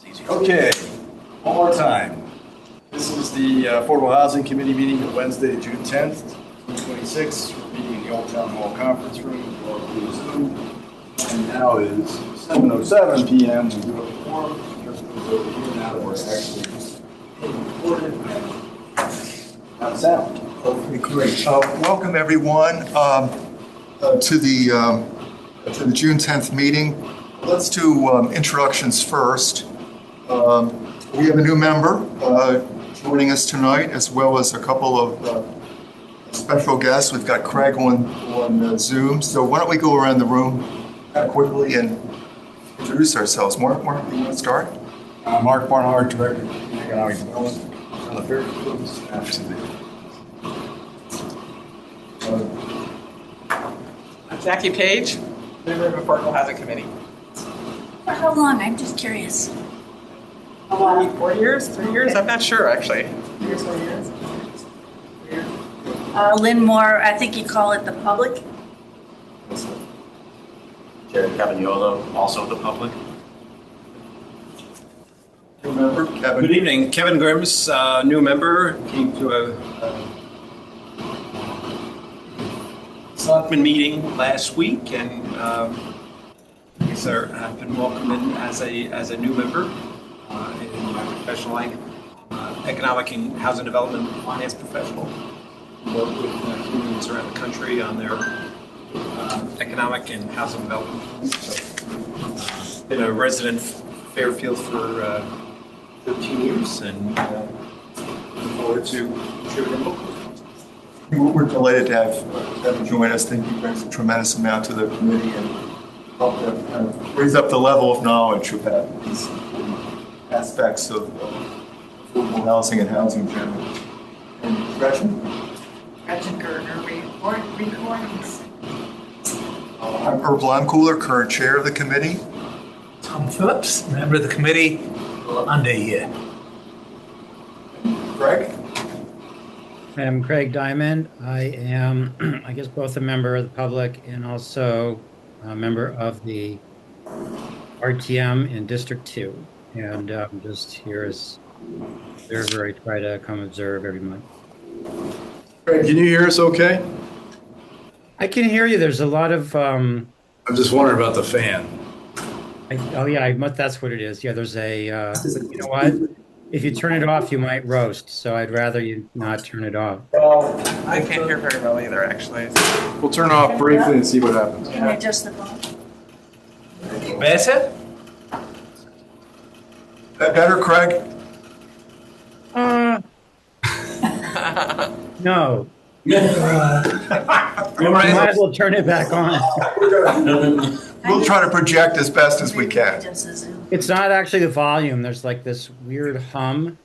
Okay, one more time. This is the Affordable Housing Committee meeting of Wednesday, June 10th, 2026. We're meeting in the Old Town Hall Conference Room or through Zoom. And now is 7:07 p.m. We do have a forum. Just goes over here now that we're actually recorded and have sound. Okay, great. Welcome everyone to the June 10th meeting. Let's do introductions first. We have a new member joining us tonight, as well as a couple of special guests. We've got Craig on Zoom. So why don't we go around the room quickly and introduce ourselves. Mark, you want to start? Mark Barnhart, Director of Economic Development on the Fairfield. Absolutely. I'm Jackie Page, member of the Affordable Housing Committee. For how long? I'm just curious. 4 years, 3 years? I'm not sure actually. 4 years. Lynn Moore, I think you call it the public. Jerry Cavagnolo, also the public. New member, Kevin. Good evening, Kevin Grims, new member, came to a selectman meeting last week, and I've been welcomed in as a new member in my professional life, economic and housing development finance professional. Work with communities around the country on their economic and housing development. Been a resident of Fairfield for 13 years, and looking forward to contributing locally. We're delighted to have Kevin join us. I think he brings a tremendous amount to the committee and help to kind of raise up the level of knowledge about these aspects of affordable housing and housing generally. And Gretchen? Gretchen Gertner, recordings. I'm Herb Blomcooler, current chair of the committee. Tom Phillips, member of the committee, under a year. Greg? I'm Craig Diamond. I am, I guess, both a member of the public and also a member of the RTM in District 2. And I'm just here as observer. I try to come observe every month. Craig, can you hear us okay? I can hear you. There's a lot of, I'm just wondering about the fan. that's what it is. Yeah, there's a, you know what? If you turn it off, you might roast. So I'd rather you not turn it off. I can't hear very well either actually. We'll turn it off briefly and see what happens. Can you adjust the volume? Better? Better, Craig? No. You might as well turn it back on. We'll try to project as best as we can. Adjust the Zoom. It's not actually the volume. There's like this weird hum.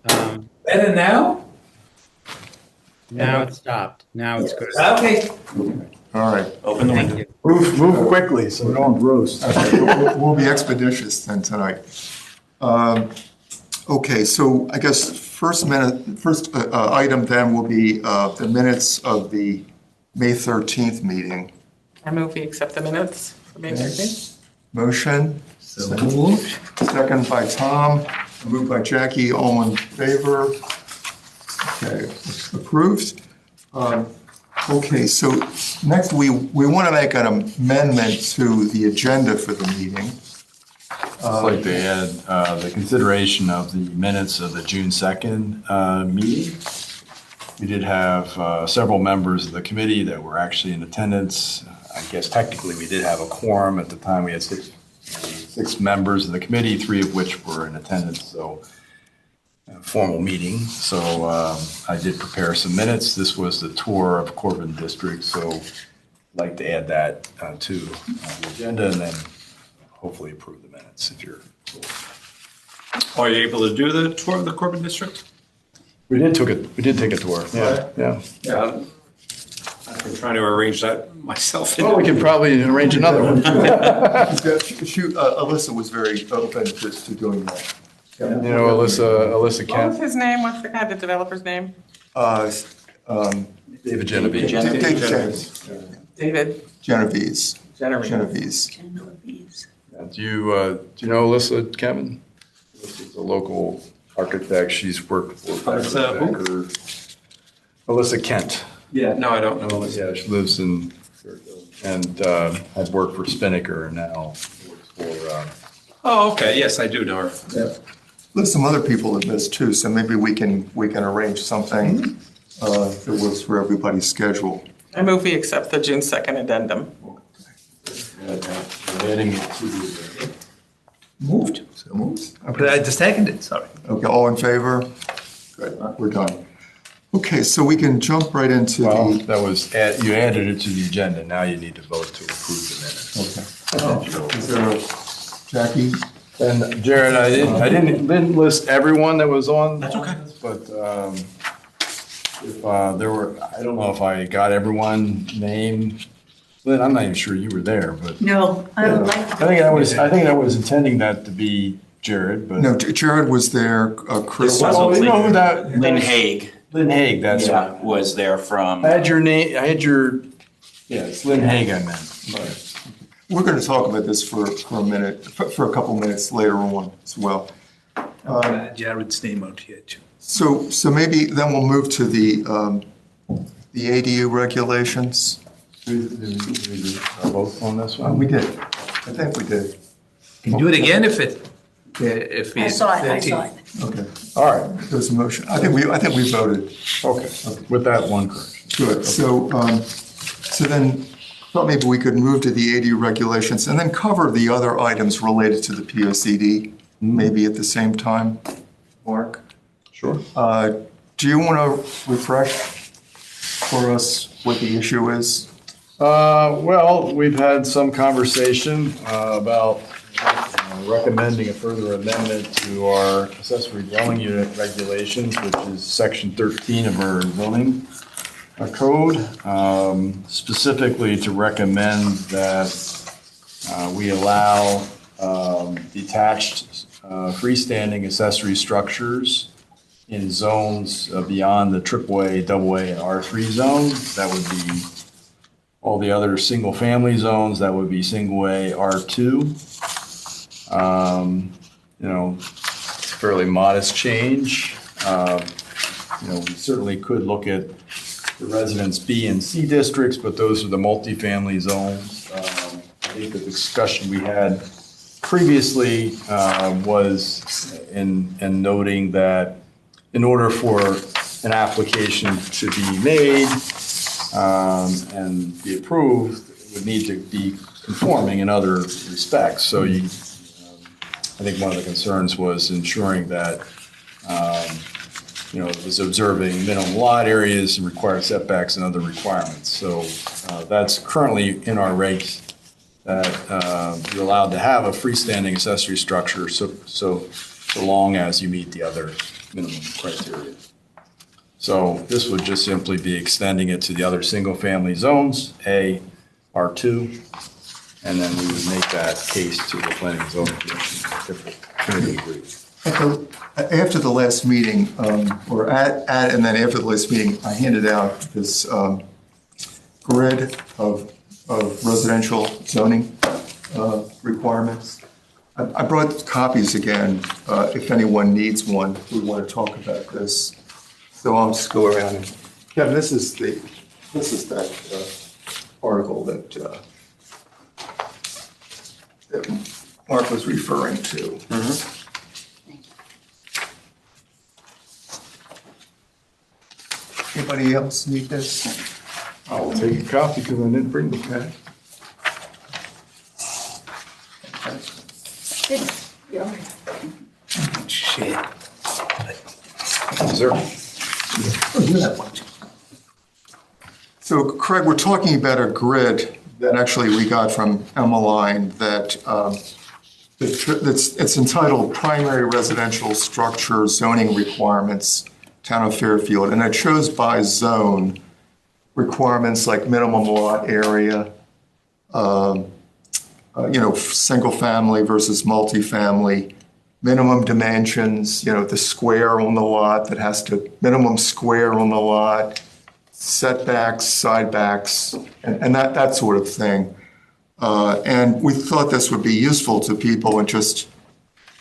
Better now? Now it's stopped. Now it's good. Okay. All right. Open the window. Thank you. Move quickly so we don't roast. We'll be expeditious then tonight. Okay, so I guess first item then will be the minutes of the May 13th meeting. I move we accept the minutes for May 13th. Motion? So moved. Second by Tom, moved by Jackie, all in favor. Okay, approved. Okay, so next we want to make an amendment to the agenda for the meeting. I'd like to add the consideration of the minutes of the June 2nd meeting. We did have several members of the committee that were actually in attendance. I guess technically we did have a quorum. At the time we had six members of the committee, 3 of which were in attendance, so a formal meeting. So I did prepare some minutes. This was the tour of Corbin District, so I'd like to add that to the agenda and then hopefully approve the minutes if you're cool. Are you able to do the tour of the Corbin District? We did take a tour. Yeah. Yeah. I've been trying to arrange that myself. Well, we can probably arrange another one. Alyssa was very open to doing that. You know, Alyssa What was Kent. his name? What's the guy, the developer's name? David Genevieve. Genevieve. David Genevieve. Genevieve. Genevieve. Genovese. Do you know Alyssa Kevin? Alyssa's a local architect. She's worked for Alyssa who? Becker. Alyssa Kent. Yeah, no, I don't know Alyssa. Yeah, she lives in Fairfield and has worked for Spinnaker and now works for. Oh, okay, yes, I do know her. There's some other people in this too, so maybe we can arrange something that works for everybody's schedule. I move we accept the June 2nd addendum. Adding it to the. Moved. So moved. But I just seconded, sorry. Okay, all in favor? Good, we're done. Okay, so we can jump right into Well, the, that was, you added it to the agenda. Now you need to vote to approve the minutes. okay. Is there a, Jackie? And Jared, I didn't list everyone that was on. That's okay. But if there were, I don't know if I got everyone named. Lynn, I'm not even sure you were there, but No, I would like to. I think I was intending that to be Jared, but. No, Jared was there, Chris. Oh, you know who that? Lynn Haig, Lynn Haig, that's right. was there from, I had your name, I had your, yeah, it's Lynn Haig I meant. We're going to talk about this for a minute, for a couple minutes later on as well. Jared's name out here too. So maybe then we'll move to the ADU regulations. Both on this one? We did. I think we did. Can do it again if we. I saw it. Okay. All right, There's a motion. I think we voted. okay, with that one correction. Good. So then, thought maybe we could move to the ADU regulations and then cover the other items related to the POCD, maybe at the same time. Mark? Sure. Do you want to refresh for us what the issue is? Well, we've had some conversation about recommending a further amendment to our accessory dwelling unit regulations, which is section 13 of our zoning code, specifically to recommend that we allow detached freestanding accessory structures in zones beyond the AAA, AA, and R3 zone. That would be all the other single-family zones. That would be single A, R2. It's a fairly modest change. We certainly could look at the residence B and C districts, but those are the multifamily zones. I think the discussion we had previously was in noting that in order for an application to be made and be approved, it would need to be conforming in other respects. So I think one of the concerns was ensuring that it was observing minimum lot areas and required setbacks and other requirements. So that's currently in our regs that you're allowed to have a freestanding accessory structure so long as you meet the other minimum criteria. So this would just simply be extending it to the other single-family zones, A, R2, and then we would make that case to the planning and zoning commission if the committee agrees. After the last meeting, and then after the last meeting, I handed out this grid of residential zoning requirements. I brought copies again, if anyone needs one, we want to talk about this. So I'll just go around and, Kevin, this is that article that Mark was referring to. Anybody else need this? I'll take a copy because I didn't bring the pen. Shit. Sir? So Craig, we're talking about a grid that actually we got from Emmeline that it's entitled Primary Residential Structure Zoning Requirements, Town of Fairfield, and it shows by zone requirements like minimum lot area, single family versus multifamily, minimum dimensions, the square on the lot that has to, minimum square on the lot, setbacks, sidebacks, and that sort of thing. And we thought this would be useful to people in just,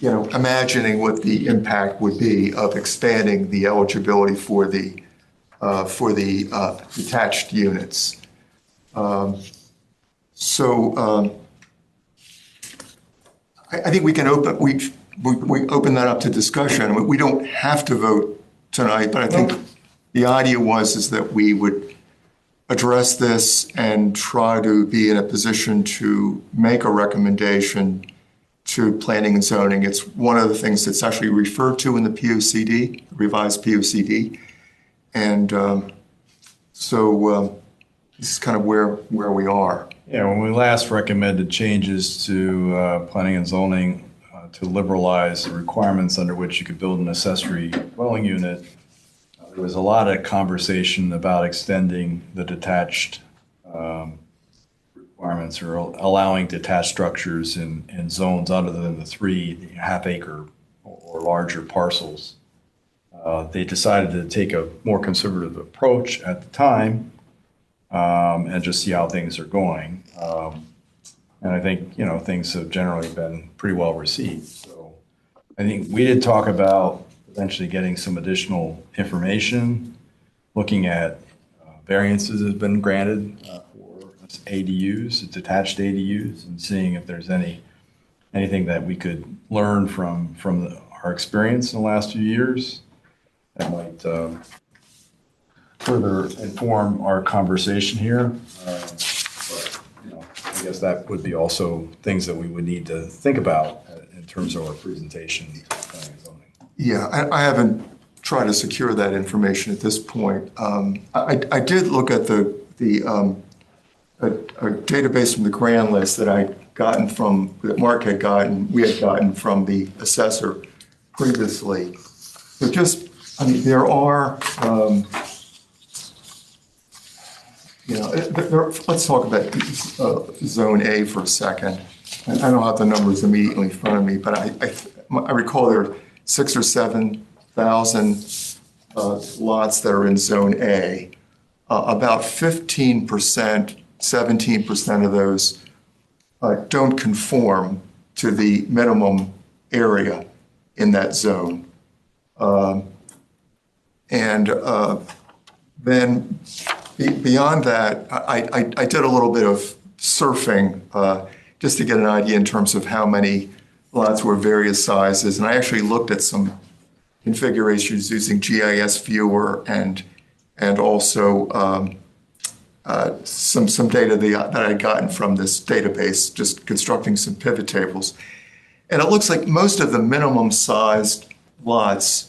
imagining what the impact would be of expanding the eligibility for the detached units. I think we can we open that up to discussion. We don't have to vote tonight, but I think the idea is that we would address this and try to be in a position to make a recommendation to planning and zoning. It's one of the things that's actually referred to in the POCD, revised POCD. And this is kind of where we are. Yeah, when we last recommended changes to planning and zoning to liberalize the requirements under which you could build an accessory dwelling unit, there was a lot of conversation about extending the detached requirements or allowing detached structures in zones other than the 3 half-acre or larger parcels. They decided to take a more conservative approach at the time and just see how things are going. And I think, things have generally been pretty well received. So I think we did talk about eventually getting some additional information, looking at variances that have been granted for ADUs, detached ADUs, and seeing if there's anything that we could learn from our experience in the last few years that might further inform our conversation here. But, I guess that would be also things that we would need to think about in terms of our presentation to planning and zoning. Yeah, I haven't tried to secure that information at this point. I did look at a database from the Grand List that that Mark had gotten, we had gotten from the assessor previously. So there are, let's talk about Zone A for a second. I don't have the numbers immediately in front of me, but I recall there are 6,000 or 7,000 lots that are in Zone A. About 15%, 17% of those don't conform to the minimum area in that zone. Then beyond that, I did a little bit of surfing just to get an idea in terms of how many lots were various sizes. And I actually looked at some configurations using GIS Viewer and also some data that I had gotten from this database, just constructing some pivot tables. And it looks like most of the minimum sized lots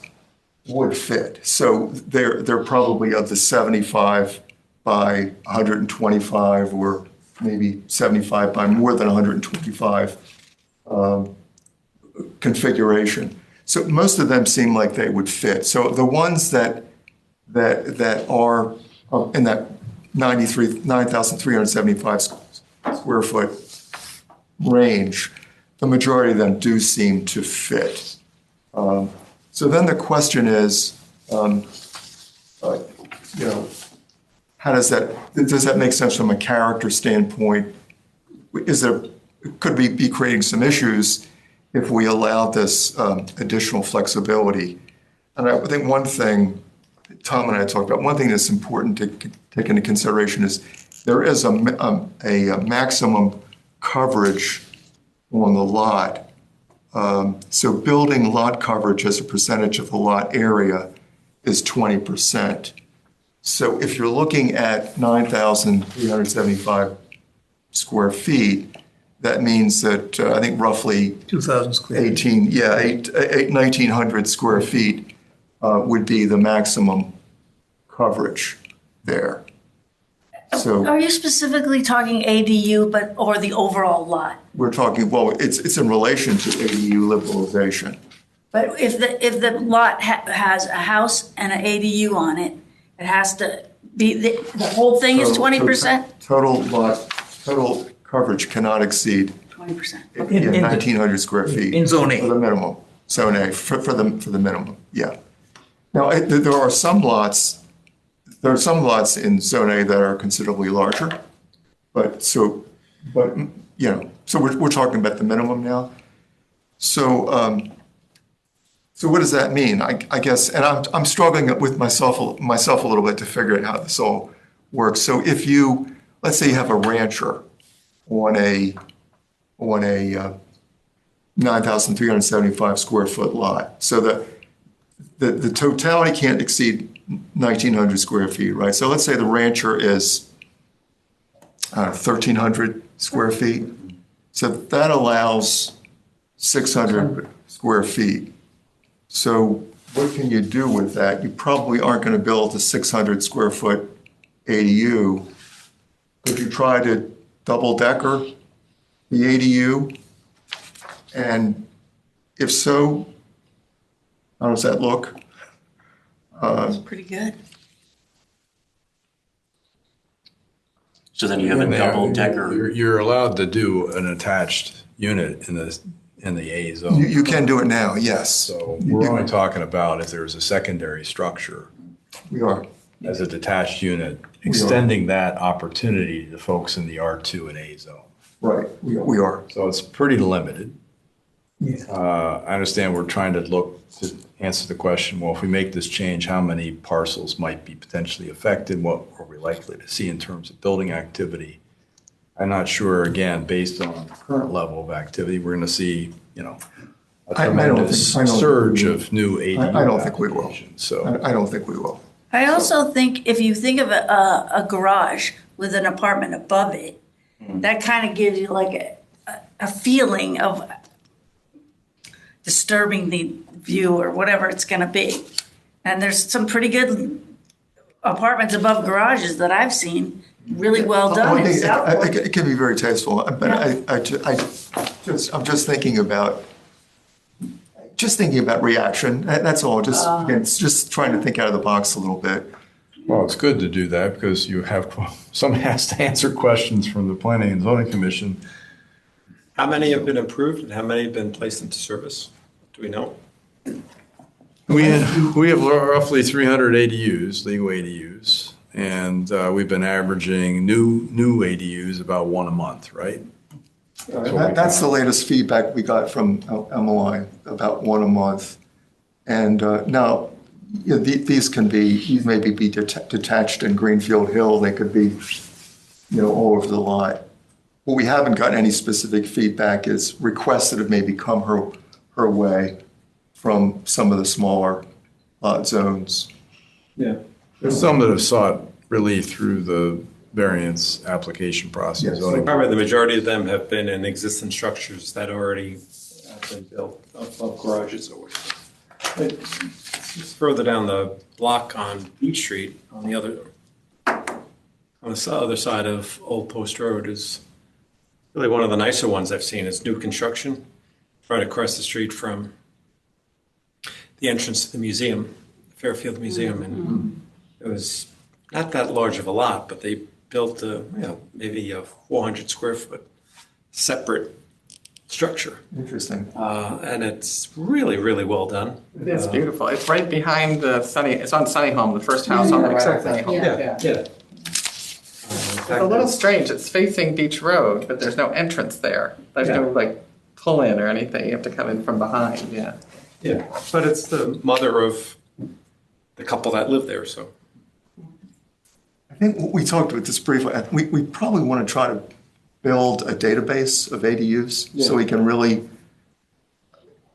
would fit. So they're probably of the 75 by 125 or maybe 75 by more than 125 configuration. So most of them seem like they would fit. So the ones that are in that 9,375 square foot range, the majority of them do seem to fit. So then the question is, how does that make sense from a character standpoint? Could we be creating some issues if we allow this additional flexibility? And I think one thing Tom and I talked about, one thing that's important to take into consideration is there is a maximum coverage on the lot. So building lot coverage as a percentage of the lot area is 20%. So if you're looking at 9,375 square feet, that means that I think roughly 2,000 square. 1,900 square feet would be the maximum coverage there. So Are you specifically talking ADU, or the overall lot? we're talking, well, it's in relation to ADU liberalization. But if the lot has a house and an ADU on it, it has to be, the whole thing is 20%? Total coverage cannot exceed 20%. 1,900 square feet. In Zone A. For the minimum, Zone A, for the minimum, yeah. Now, there are some lots in Zone A that are considerably larger, but so we're talking about the minimum now. So, so what does that mean? I guess, and I'm struggling with myself a little bit to figure out how this all works. So if you, let's say you have a rancher on a 9,375 square foot lot. So the totality can't exceed 1,900 square feet, right? So let's say the rancher is 1,300 square feet. So that allows 600 square feet. So what can you do with that? You probably aren't going to build a 600 square foot ADU. Could you try to double decker the ADU? And if so, how does that look? It's pretty good. So then you have a double decker. You're allowed to do an attached unit in the A zone. You can do it now, yes. So we're only talking about if there's a secondary structure We are. as a detached unit, extending that opportunity to folks in the R2 and A zone. Right, we are. So it's pretty limited. I understand we're trying to look to answer the question, well, if we make this change, how many parcels might be potentially affected? What are we likely to see in terms of building activity? I'm not sure, again, based on the current level of activity, we're going to see, a I don't tremendous think surge we will. of new ADU I don't think we will. applications. So I don't think we will. I also think if you think of a garage with an apartment above it, that kind of gives you like a feeling of disturbing the view or whatever it's going to be. And there's some pretty good apartments above garages that I've seen, really well done in Southport. It can be very tasteful, but I'm just thinking about reaction. That's all. It's just trying to think out of the box a little bit. well, it's good to do that because you have, someone has to answer questions from the Planning and Zoning Commission. How many have been approved and how many have been placed into service? Do we know? We have roughly 300 ADUs, legal ADUs, and we've been averaging new ADUs about one a month, right? That's the latest feedback we got from MLI, about one a month. And now, these may be detached in Greenfield Hill. They could be, all over the lot. What we haven't gotten any specific feedback is requests that have maybe come her way from some of the smaller lot zones. Yeah. There's some that have sought relief through the variance application process. Yes. Zoning. Probably the majority of them have been in existing structures that already have been built, of garages or whatever. But just further down the block on Beach Street, on the other side of Old Post Road is really one of the nicer ones I've seen. It's new construction right across the street from the entrance to the museum, Fairfield Museum. And it was not that large of a lot, but they built maybe a 400 square foot separate structure. Interesting. And it's really, really well done. It is beautiful. It's right behind it's on Sunny Home, the first house on the right of Sunny Home. Yeah. It's a little strange. It's facing Beach Road, but there's no entrance there. There's no pull in or anything. You have to come in from behind. Yeah. Yeah, but it's the mother of the couple that live there, so. I think we talked about this briefly. We probably want to try to build a database of ADUs so we can really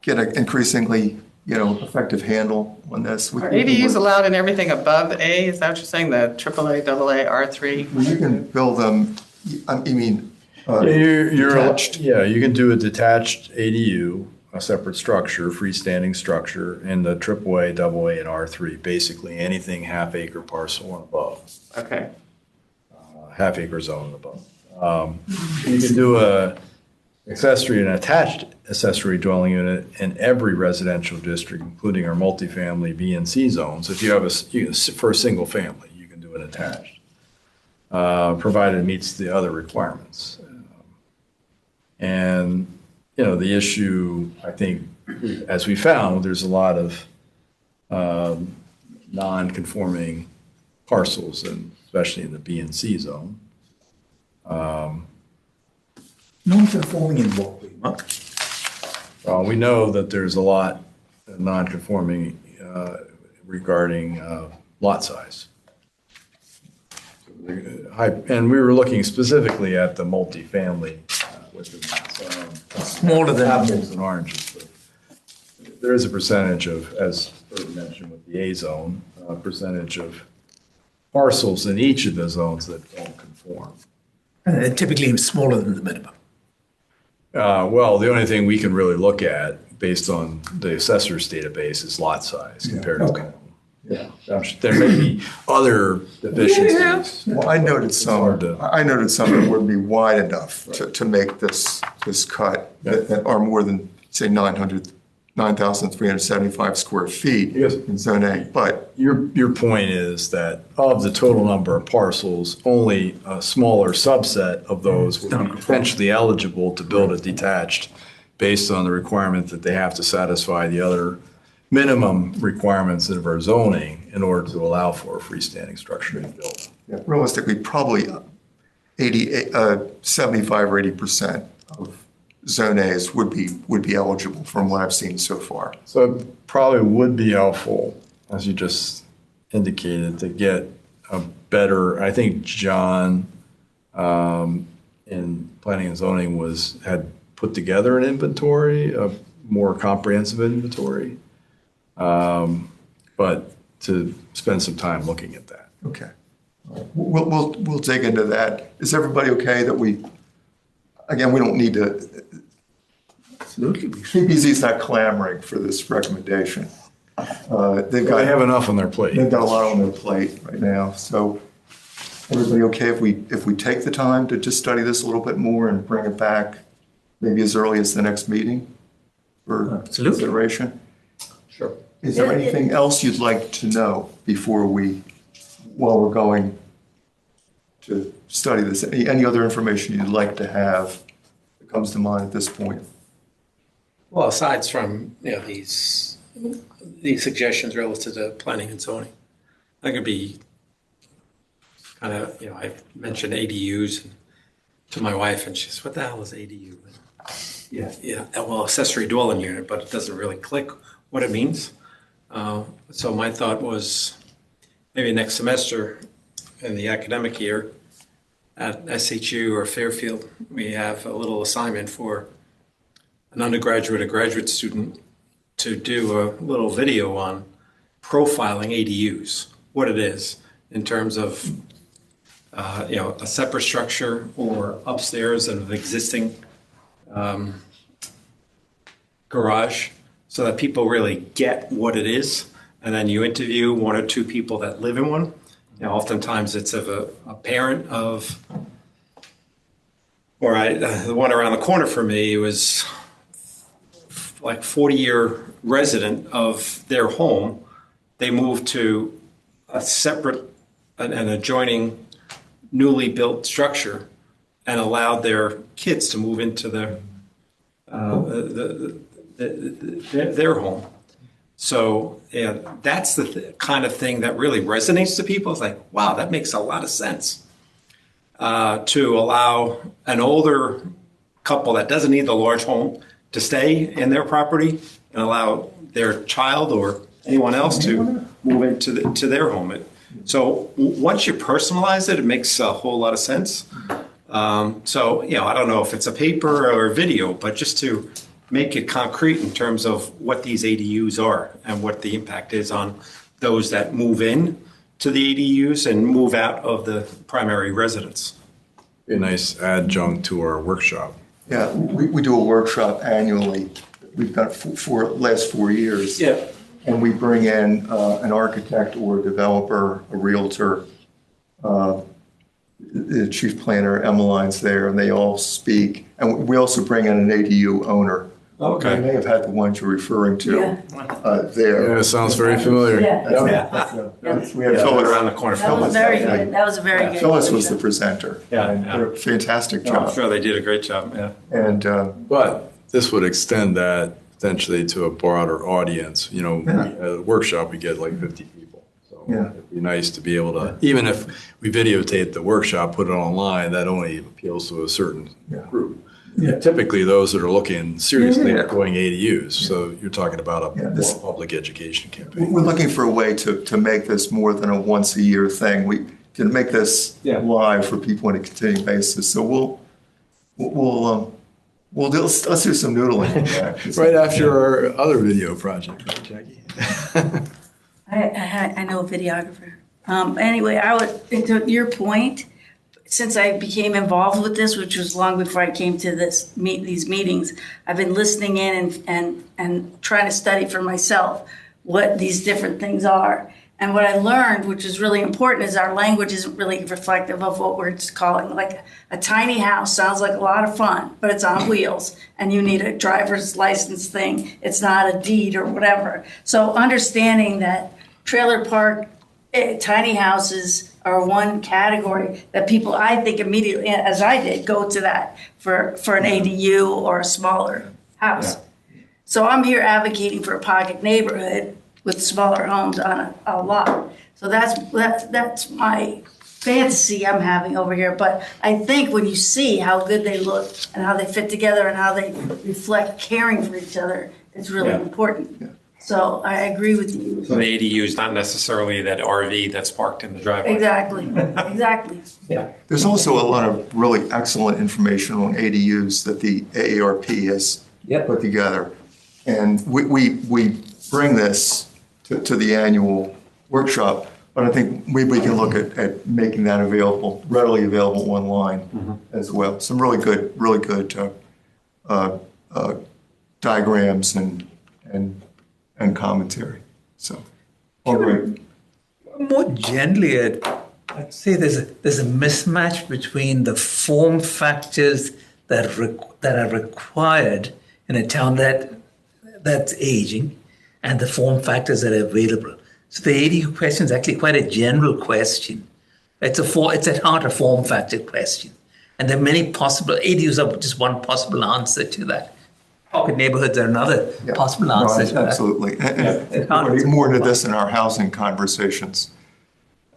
get an increasingly, effective handle on this. Are ADUs allowed in everything above A? Is that what you're saying? The AAA, AA, R3? Well, you can build them, detached. Yeah, you can do a detached ADU, a separate structure, freestanding structure in the AAA, AA, and R3, basically anything half-acre parcel and above, Okay. half-acre zone and above. You can do an attached accessory dwelling unit in every residential district, including our multifamily B and C zones. If you have for a single family, you can do an attached, provided it meets the other requirements. And the issue, I think, as we found, there's a lot of non-conforming parcels, and especially in the B and C zone. Non-conforming in what way, Mark? We know that there's a lot non-conforming regarding lot size. And we were looking specifically at the multifamily with the Smaller than apples and oranges. But there is a percentage of, as Herb mentioned with the A zone, a percentage of parcels in each of the zones that don't conform. typically smaller than the minimum. Well, the only thing we can really look at based on the assessor's database is lot size compared to minimum. Yeah, there may be other deficiencies. Well, I noted hard some, to- I noted some that would be wide enough to make this cut that are more than, say, 9,375 square feet Yes. in Zone A. But Your point is that of the total number of parcels, only a smaller subset of those would be potentially eligible to build a detached based on the requirement that they have to satisfy the other minimum requirements of our zoning in order to allow for a freestanding structure to be built. realistically, probably 75 or 80% of Zone As would be eligible from what I've seen so far. So it probably would be helpful, as you just indicated, to get a better, I think John in planning and zoning had put together an inventory, a more comprehensive inventory. But to spend some time looking at that. Okay. All right. We'll dig into that. Is everybody okay that we don't need to, Absolutely. PBZ's not clamoring for this recommendation. They've They have got enough on their plate. a lot on their plate right now. So everybody okay if we take the time to just study this a little bit more and bring it back maybe as early as the next meeting for Absolutely. consideration? Sure. Is there anything else you'd like to know while we're going to study this? Any other information you'd like to have that comes to mind at this point? Well, aside from, these suggestions relative to planning and zoning, I could be kind of, I've mentioned ADUs to my wife and she says, what the hell is ADU? Yeah, well, accessory dwelling unit, but it doesn't really click what it means. So my thought was maybe next semester in the academic year at SHU or Fairfield, we have a little assignment for an undergraduate or graduate student to do a little video on profiling ADUs, what it is in terms of, a separate structure or upstairs of an existing garage so that people really get what it is. And then you interview one or two people that live in one. Oftentimes it's of a parent of, the one around the corner for me was like 40-year resident of their home. They moved to a separate, an adjoining newly built structure and allowed their kids to move into their home. So that's the kind of thing that really resonates to people. It's like, wow, that makes a lot of sense. To allow an older couple that doesn't need the large home to stay in their property and allow their child or anyone else to move into their home. So once you personalize it, it makes a whole lot of sense. So, I don't know if it's a paper or a video, but just to make it concrete in terms of what these ADUs are and what the impact is on those that move in to the ADUs and move out of the primary residence. Be a nice adjunct to our workshop. Yeah, we do a workshop annually. We've done it for the last 4 years. Yeah. And we bring in an architect or a developer, a realtor, the chief planner, Emmeline's there, and they all speak. And we also bring in an ADU owner. Okay. You may have had the ones you're referring to there. Yeah, it sounds very familiar. We had Philip Phyllis. around the corner. That was very good. That was a very good. Phyllis was the presenter. Yeah, And yeah. did a fantastic I'm job. sure they did a great job, yeah. And But this would extend that potentially to a broader audience. At a workshop, we get like 50 people. So Yeah. it'd be nice to be able to, even if we videotape the workshop, put it online, that only appeals to a certain group. typically those that are looking seriously Yeah. at going ADUs. So you're talking about a Yeah, more public education campaign. We're looking for a way to make this more than a once-a-year thing. We can make this Yeah. live for people on a continuing basis. So we'll do, let's do some noodling. on that. Right after our other video project, right, Jackie? I know a videographer. Anyway, to your point, since I became involved with this, which was long before I came to these meetings, I've been listening in and trying to study for myself what these different things are. And what I learned, which is really important, is our language isn't really reflective of what we're just calling like a tiny house. Sounds like a lot of fun, but it's on wheels and you need a driver's license thing. It's not a deed or whatever. So understanding that trailer park, tiny houses are one category that people, I think immediately, as I did, go to that for an ADU or a smaller house. So I'm here advocating for a pocket neighborhood with smaller homes on a lot. So that's my fantasy I'm having over here. But I think when you see how good they look and how they fit together and how they reflect caring for each other, it's really important. So I agree with you. So the ADU is not necessarily that RV that's parked in the driveway. Exactly. There's also a lot of really excellent information on ADUs that the AARP has put together. And we bring this to the annual workshop, but I think we can look at making that readily available online as well. Some really good diagrams and commentary. So, all great. More generally, I'd say there's a mismatch between the form factors that are required in a town that's aging and the form factors that are available. So the ADU question is actually quite a general question. It's at heart a form factor question. And there are many possible, ADUs are just one possible answer to that. Pocket neighborhoods are another possible answer to that. Absolutely. And we're getting more into this in our housing conversations,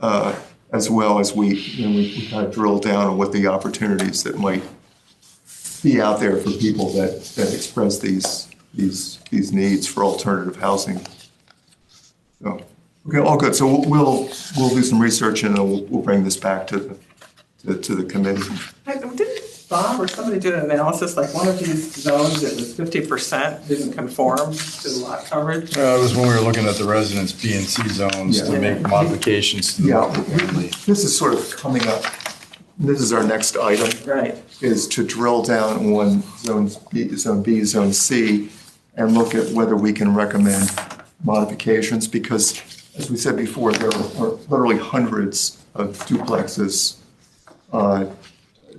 as well as we kind of drill down on what the opportunities that might be out there for people that express these needs for alternative housing. So, okay, all good. So we'll do some research and we'll bring this back to the committee. Didn't Bob or somebody did an analysis, like one of these zones, it was 50% didn't conform to the lot coverage? It was when we were looking at the residence B and C zones to make modifications to the multifamily. This is sort of coming up. This is our next item. Right. Is to drill down on Zone B, Zone C, and look at whether we can recommend modifications, because as we said before, there are literally hundreds of duplexes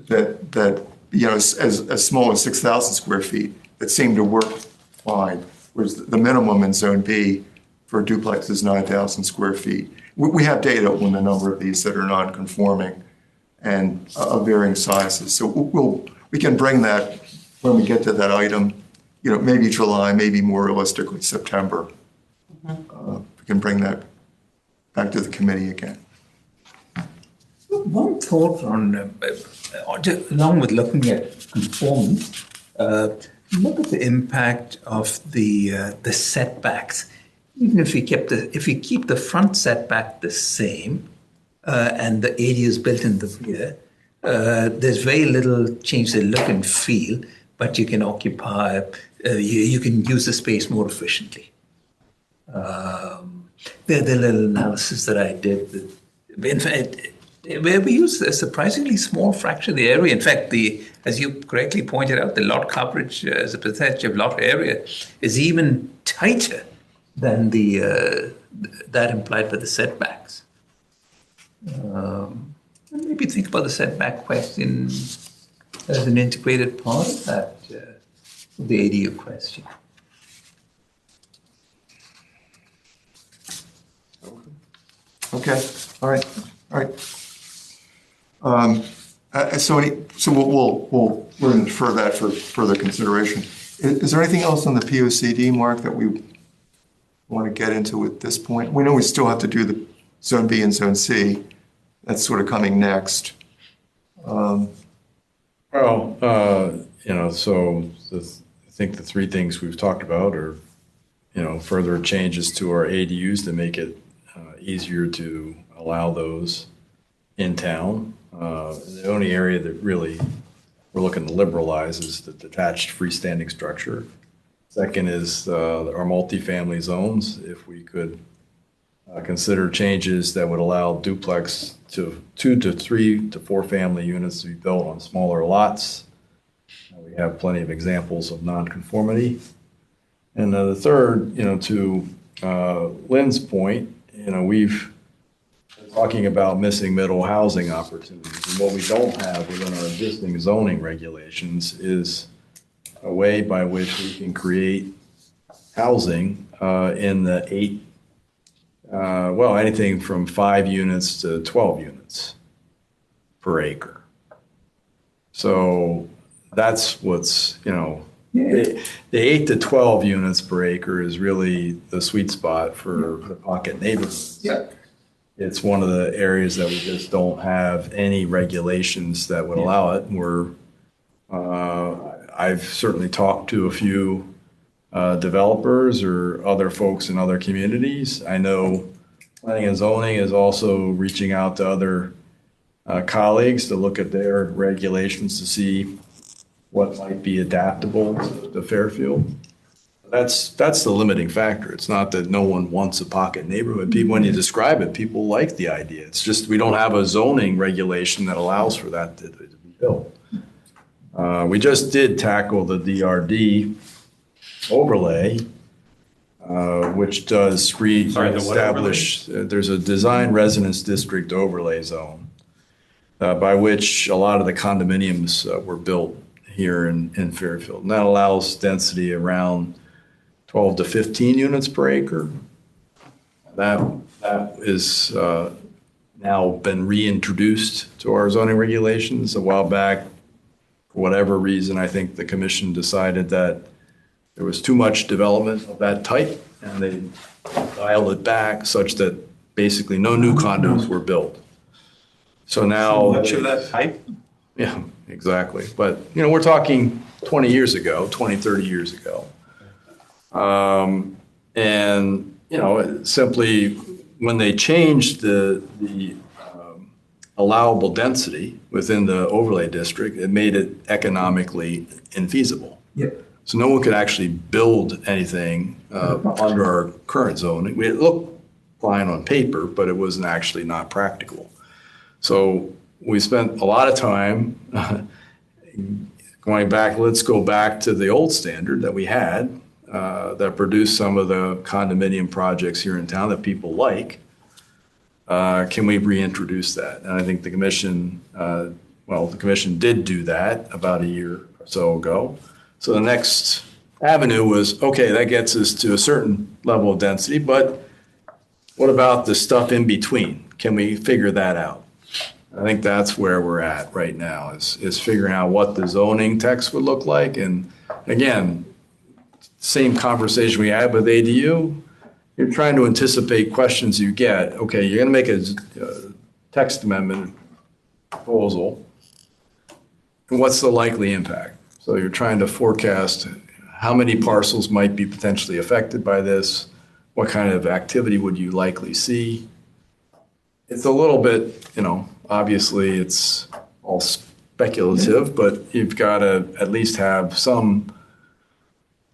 that as small as 6,000 square feet that seem to work fine, whereas the minimum in Zone B for a duplex is 9,000 square feet. We have data on the number of these that are non-conforming and of varying sizes. So we can bring that when we get to that item, maybe July, maybe more realistically September. We can bring that back to the committee again. One thought along with looking at conformance, look at the impact of the setbacks. Even if we keep the front setback the same, and the ADU is built in the rear, there's very little change in look and feel, but you can occupy, you can use the space more efficiently. The little analysis that I did, in fact, where we use a surprisingly small fraction of the area. In fact, as you correctly pointed out, the lot coverage as a percentage of lot area is even tighter than that implied by the setbacks. Maybe think about the setback question as an integrated part of that, the ADU question. Okay. All right. So we'll infer that for further consideration. Is there anything else on the POCD, Mark, that we want to get into at this point? We know we still have to do the Zone B and Zone C. That's sort of coming next. Well, so I think the three things we've talked about are, further changes to our ADUs to make it easier to allow those in town. The only area that really we're looking to liberalize is the detached freestanding structure. Second is our multifamily zones. If we could consider changes that would allow duplex to 2 to 3 to 4 family units to be built on smaller lots. We have plenty of examples of nonconformity. And the third, to Lynn's point, we've been talking about missing middle housing opportunities. And what we don't have within our existing zoning regulations is a way by which we can create housing in the anything from 5 units to 12 units per acre. So that's what's, the 8 to 12 units per acre is really the sweet spot for the pocket neighborhoods. Yeah. It's one of the areas that we just don't have any regulations that would allow it. I've certainly talked to a few developers or other folks in other communities. I know planning and zoning is also reaching out to other colleagues to look at their regulations to see what might be adaptable to Fairfield. That's the limiting factor. It's not that no one wants a pocket neighborhood. People, when you describe it, people like the idea. It's just we don't have a zoning regulation that allows for that to be built. We just did tackle the DRD overlay, which does reestablish, there's a design residence district overlay zone by which a lot of the condominiums were built here in Fairfield. And that allows density around 12 to 15 units per acre. That is now been reintroduced to our zoning regulations. A while back, for whatever reason, I think the commission decided that there was too much development of that type, and they dialed it back such that basically no new condos were built. So now. Much of that type? Yeah, exactly. But, we're talking 20 years ago, 20, 30 years ago. Simply when they changed the allowable density within the overlay district, it made it economically infeasible. Yep. So no one could actually build anything under our current zoning. It looked fine on paper, but it wasn't actually not practical. So we spent a lot of time let's go back to the old standard that we had that produced some of the condominium projects here in town that people like. Can we reintroduce that? And I think the commission did do that about a year or so ago. So the next avenue was, okay, that gets us to a certain level of density, but what about the stuff in between? Can we figure that out? I think that's where we're at right now, is figuring out what the zoning text would look like. And again, same conversation we had with ADU, you're trying to anticipate questions you get. Okay, you're going to make a text amendment proposal. What's the likely impact? So you're trying to forecast how many parcels might be potentially affected by this. What kind of activity would you likely see? It's a little bit, obviously it's all speculative, but you've got to at least have some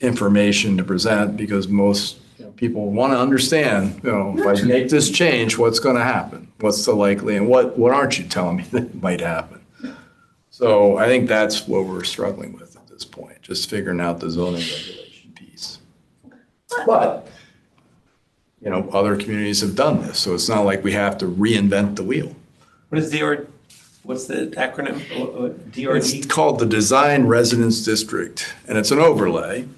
information to present because most people want to understand, if I make this change, what's going to happen? What's the likely, and what aren't you telling me that might happen? So I think that's what we're struggling with at this point, just figuring out the zoning regulation piece. But, other communities have done this, so it's not like we have to reinvent the wheel. What's the acronym? DRD? It's called the Design Residence District, and it's an overlay.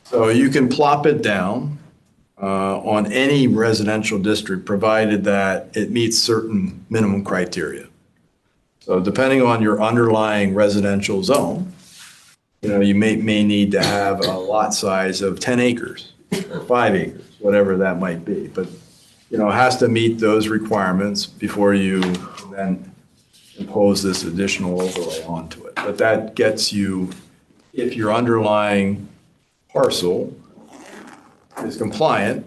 So you can plop it down on any residential district, provided that it meets certain minimum criteria. So depending on your underlying residential zone, you may need to have a lot size of 10 acres or 5 acres, whatever that might be. But, it has to meet those requirements before you then impose this additional overlay onto it. But that gets you if your underlying parcel is compliant,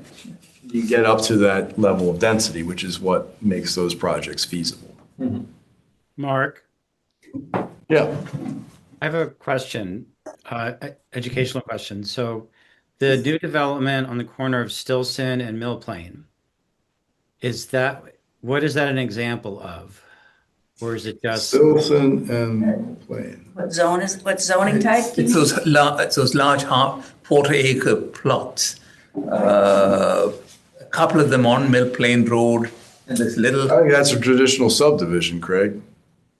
you can get up to that level of density, which is what makes those projects feasible. Mark, Yeah. I have a question, educational question. So the new development on the corner of Stilson and Mill Plain, what is that an example of? Or is it just? Stilson and Plain. What zoning type? It's those large quarter-acre plots. A couple of them on Mill Plain Road, and this little. I think that's a traditional subdivision, Craig.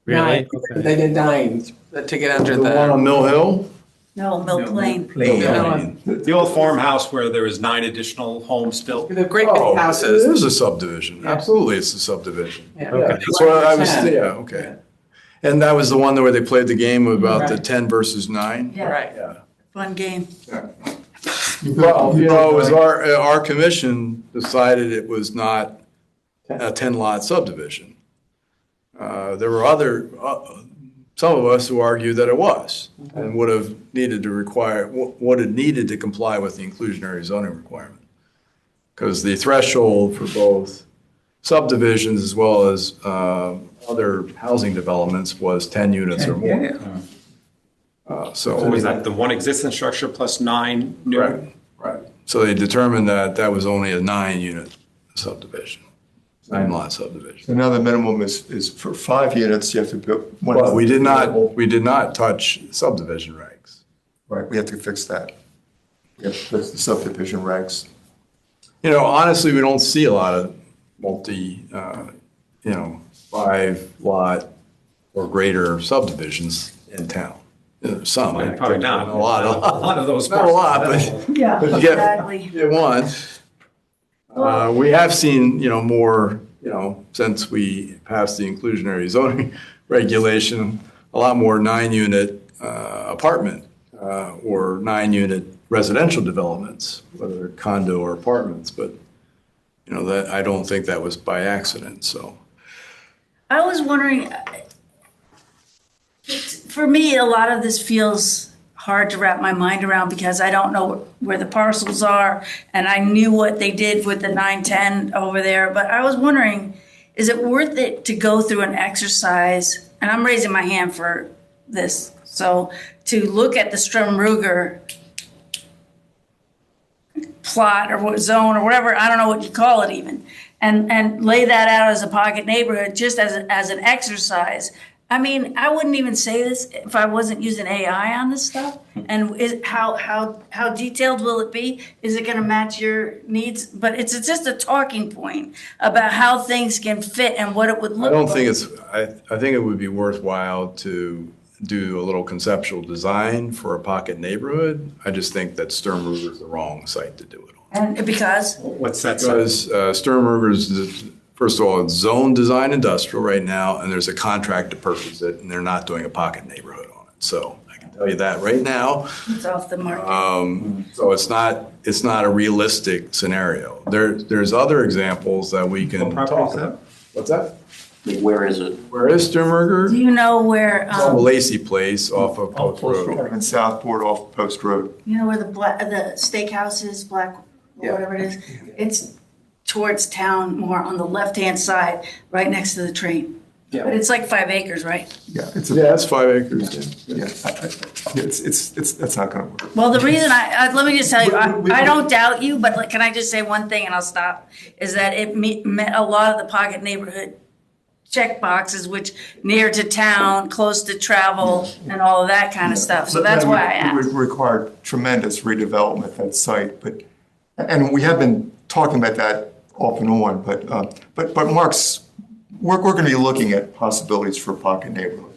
Really? Okay. They did 9 to get under The one on Mill Hill? No, Mill Plain. Plain. The old farmhouse where there was 9 additional homes built. The great big Oh, houses. it is a subdivision. Absolutely, it's a subdivision. Yeah. Yeah, that's what I was, yeah, okay. And that was the one where they played the game about the Right. 10 versus 9? Yeah, Right. Yeah. fun game. Well, it was our commission decided it was not a 10-lot subdivision. There were some of us who argued that it was and would have needed to comply with the inclusionary zoning requirement. Because the threshold for both subdivisions as well as other housing developments was 10 units or more. So was that the one existing structure plus 9 new? Right. So they determined that that was only a 9-unit subdivision, 9-lot subdivision. So now the minimum is for 5 units, you have to build. Well, we did not touch subdivision regs. Right, we have to fix that. We have to fix the subdivision regs. Honestly, we don't see a lot of 5-lot or greater subdivisions in town. Some. Probably not. A lot of those. Not a lot, but Yeah, but you get exactly. one. We have seen, more, since we passed the inclusionary zoning regulation, a lot more 9-unit apartment or 9-unit residential developments, whether condo or apartments. But, that I don't think that was by accident. So I was wondering, for me, a lot of this feels hard to wrap my mind around because I don't know where the parcels are, and I knew what they did with the 910 over there, but I was wondering, is it worth it to go through an exercise, and I'm raising my hand for this, so to look at the Sturm Ruger plot or what zone or whatever, I don't know what you call it even, and lay that out as a pocket neighborhood just as an exercise. I mean, I wouldn't even say this if I wasn't using AI on this stuff. And how detailed will it be? Is it going to match your needs? But it's just a talking point about how things can fit and what it would look like. I don't think I think it would be worthwhile to do a little conceptual design for a pocket neighborhood. I just think that Sturm Ruger is the wrong site to do it on. And because? What's that? Because Sturm Ruger is, first of all, it's zone design industrial right now, and there's a contract to purchase it, and they're not doing a pocket neighborhood on it. So I can tell you that right now. It's off the market. So it's not a realistic scenario. There's other examples that we can What property talk is that? about. What's that? Where is it? Where is Sturm Ruger? Do you know where, It's on the Lacey Place off of Post Post Road. In Southport off Post Road. you know where the steakhouse is, Black, whatever it is? It's towards town, more on the left-hand side, right next to the train. Yeah. But it's like 5 acres, right? Yeah, Yeah, it's 5 acres. yeah, that's not going to work. Well, the reason let me just tell you, I don't doubt you, but can I just say one thing and I'll stop? Is that it met a lot of the pocket neighborhood check boxes, which near to town, close to travel, and all of that kind of stuff. So that's why I It asked. would require tremendous redevelopment at that site, and we have been talking about that off and on, but Mark's, we're going to be looking at possibilities for pocket neighborhood.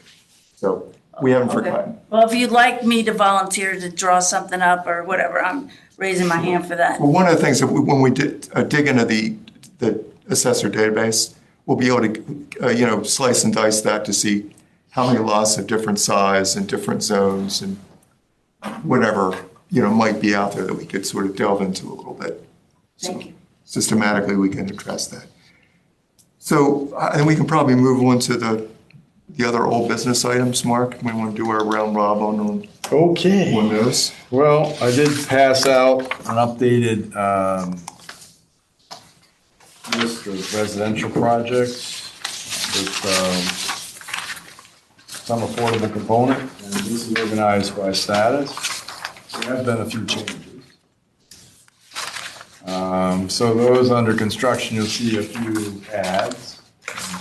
So we haven't forgotten. Well, if you'd like me to volunteer to draw something up or whatever, I'm raising my hand for that. Well, one of the things that when we did dig into the assessor database, we'll be able to, slice and dice that to see how many lots of different size and different zones and whatever, might be out there that we could sort of delve into a little bit. Thank you. Systematically, we can address that. So, and we can probably move on to the other old business items, Mark? We want to do our round robin on Okay. those. Well, I did pass out an updated list of residential projects with some affordable component, and this is organized by status. There have been a few changes. So those under construction, you'll see a few ads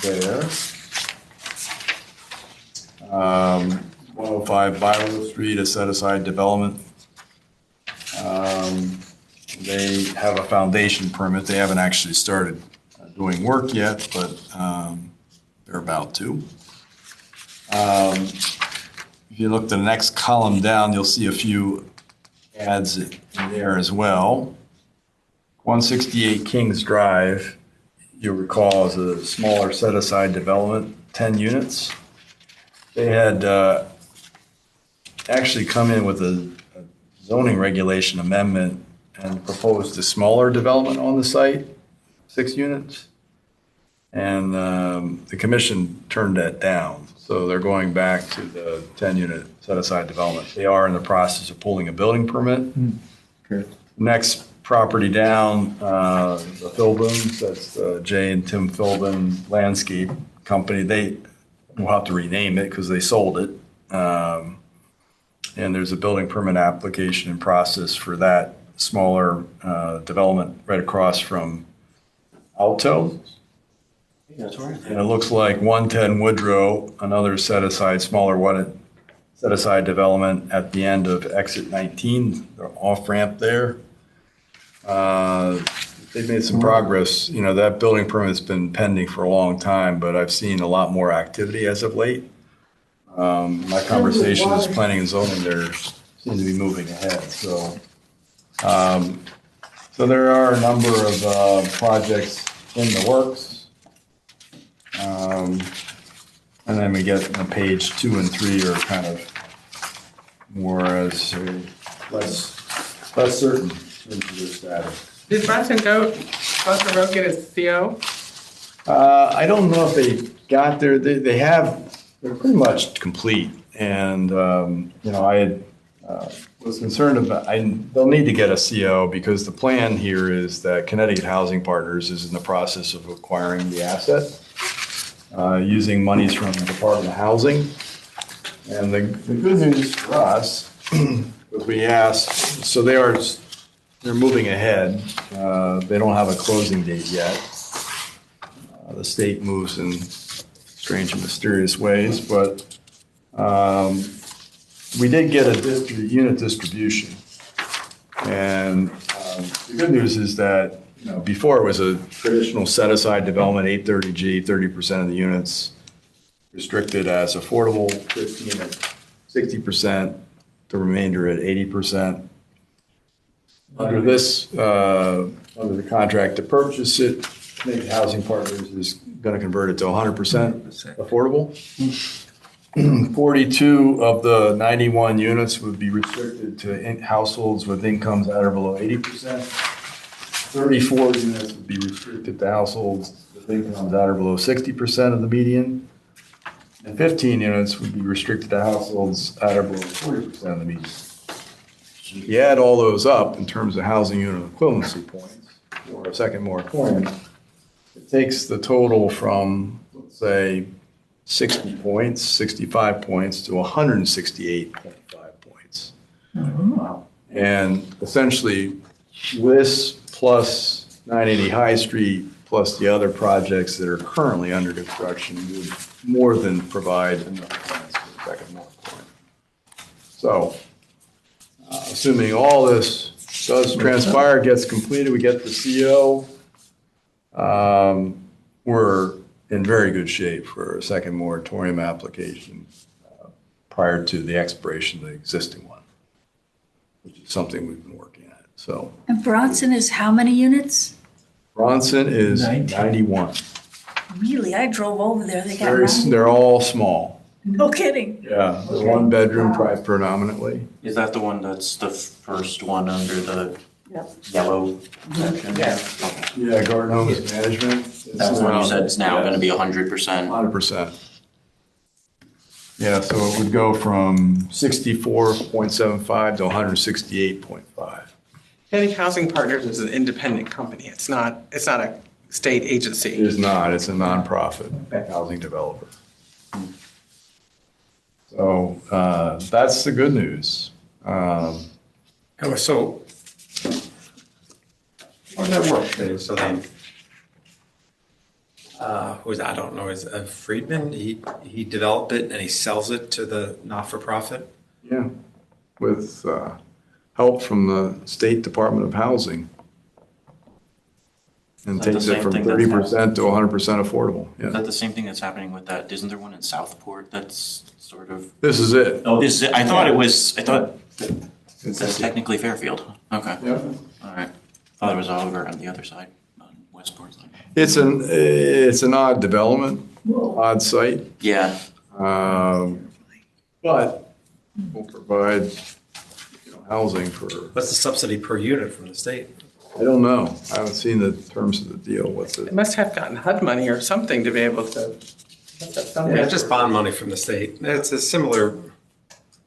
there. 105 Bilo Street, a set-aside development. They have a foundation permit. They haven't actually started doing work yet, but they're about to. If you look at the next column down, you'll see a few ads in there as well. 168 Kings Drive, you'll recall, is a smaller set-aside development, 10 units. They had actually come in with a zoning regulation amendment and proposed a smaller development on the site, 6 units. And the commission turned that down. So they're going back to the 10-unit set-aside development. They are in the process of pulling a building permit. Okay. Next property down, the Philbins, that's Jay and Tim Philbin Landscape Company. They will have to rename it because they sold it. And there's a building permit application in process for that smaller development right across from Alto. That's right. And it looks like 110 Woodrow, another set-aside, smaller set-aside development at the end of exit 19, the off-ramp there. They've made some progress. You know, that building permit's been pending for a long time, but I've seen a lot more activity as of late. My conversations, planning and zoning, there seem to be moving ahead. So there are a number of projects in the works. And then we get on page 2 and 3 are kind of more as less certain into their status. Did Bronson Road get its CO? I don't know if they got there. They're pretty much complete. And, you know, I had, was concerned about, they'll need to get a CO because the plan here is that Connecticut Housing Partners is in the process of acquiring the asset, using monies from the Department of Housing. And the good news for us was we asked, so they're moving ahead. They don't have a closing date yet. The state moves in strange and mysterious ways, but we did get a unit distribution. And the good news is that, you know, before it was a traditional set-aside development, 830G, 30% of the units restricted as affordable, 15 at 60%, the remainder at 80%. Under this, under the contract to purchase it, Connecticut Housing Partners is going to convert it to 100% affordable. 42 of the 91 units would be restricted to households with incomes at or below 80%. 34 units would be restricted to households with incomes at or below 60% of the median. And 15 units would be restricted to households at or below 40% of the median. If you add all those up in terms of housing unit equivalency points or a second moratorium, it takes the total from, let's say, 60 points, 65 points to 168.5 points. And essentially, this plus 980 High Street plus the other projects that are currently under construction would more than provide enough points for the second moratorium. So, assuming all this does transpire, gets completed, we get the CO, we're in very good shape for a second moratorium application prior to the expiration of the existing one, which is something we've been working at. So And Bronson is how many units? Bronson is 91. Really? I drove over there. They got 90. They're all small. No kidding. Yeah, the one bedroom predominantly. Is that the one that's the first one under the Yep. yellow section? Yeah. Okay. Yeah, Garden Homes Management. That's the one you said is now gonna be 100%. 100%. Yeah, so it would go from 64.75 to 168.5. Community Housing Partners is an independent company. It's not a state It agency. is not, it's a nonprofit housing developer. So that's the good news. So, how does that work? So then, I don't know, is Friedman, he developed it and he sells it to the not-for-profit? Yeah, with help from the State Department of Housing. And Is that the takes it same from thing that's 30% to 100% affordable. Is Yeah, that the same thing that's happening with that? Isn't there one in Southport that's sort of? this is it. Oh, this is it. I thought that's technically Fairfield. Okay. Yeah. All right. Thought it was over on the other side, on Westport side. It's an odd development, odd site, Yeah. but will provide housing for, What's the subsidy per unit from the state? I don't know. I haven't seen the terms of the deal. What's They it? must have gotten HUD money or something to be able to. Yeah, it's just bond money from the state. It's a similar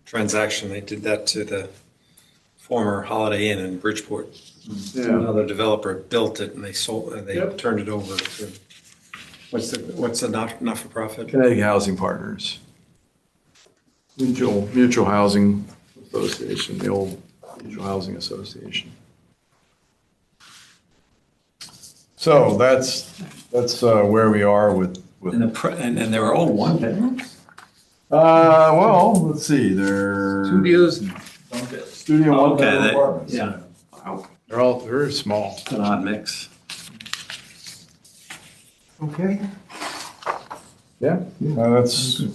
transaction. They did that to the former Holiday Inn in Bridgeport. Yeah. Another developer built it and they sold, and they Yep. turned it over to, what's the not-for-profit? Connecticut Housing Partners. Mutual Housing Association, the old Mutual Housing Association. So that's where we are with. And they were all one bedrooms? Well, let's see, they're. Studios. Studio one Okay, bedroom they- apartments. yeah. They're all very small. An odd mix. Okay. Yeah, that's the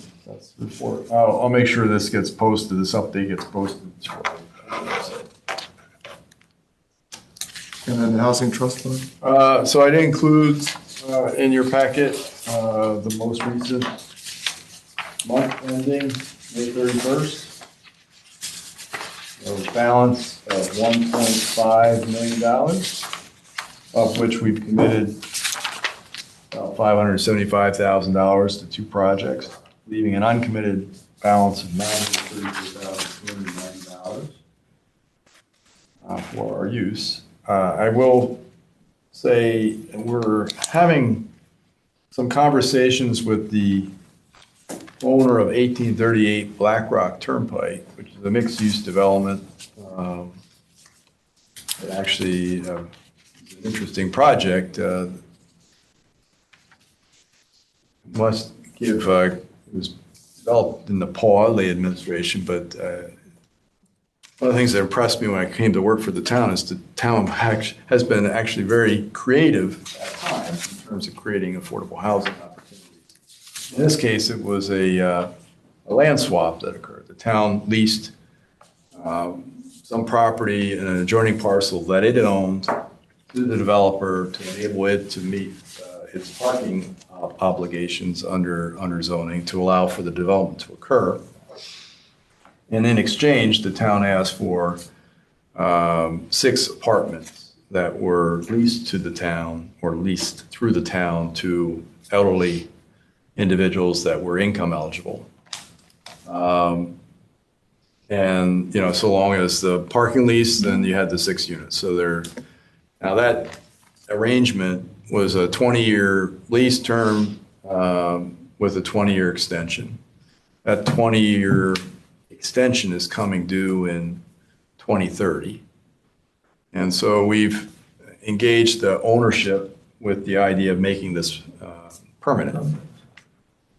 report. I'll make sure this gets posted, this update gets posted. And then the Housing Trust Fund? So I did include in your packet the most recent month ending, May 31st. A balance of $1.5 million, of which we've committed about $575,000 to 2 projects, leaving an uncommitted balance of $934,290 for our use. I will say we're having some conversations with the owner of 1838 Black Rock Turnpike, which is a mixed-use development. It actually is an interesting project. Must give, it was developed in the Paul Adley administration, but one of the things that impressed me when I came to work for the town is the town has been actually very creative at times in terms of creating affordable housing opportunities. In this case, it was a land swap that occurred. The town leased some property in an adjoining parcel that it owned to the developer to enable it to meet its parking obligations under zoning to allow for the development to occur. And in exchange, the town asked for 6 apartments that were leased to the town or leased through the town to elderly individuals that were income eligible. And, so long as the parking lease, then you had the 6 units. So now that arrangement was a 20-year lease term with a 20-year extension. That 20-year extension is coming due in 2030. And so we've engaged the ownership with the idea of making this permanent.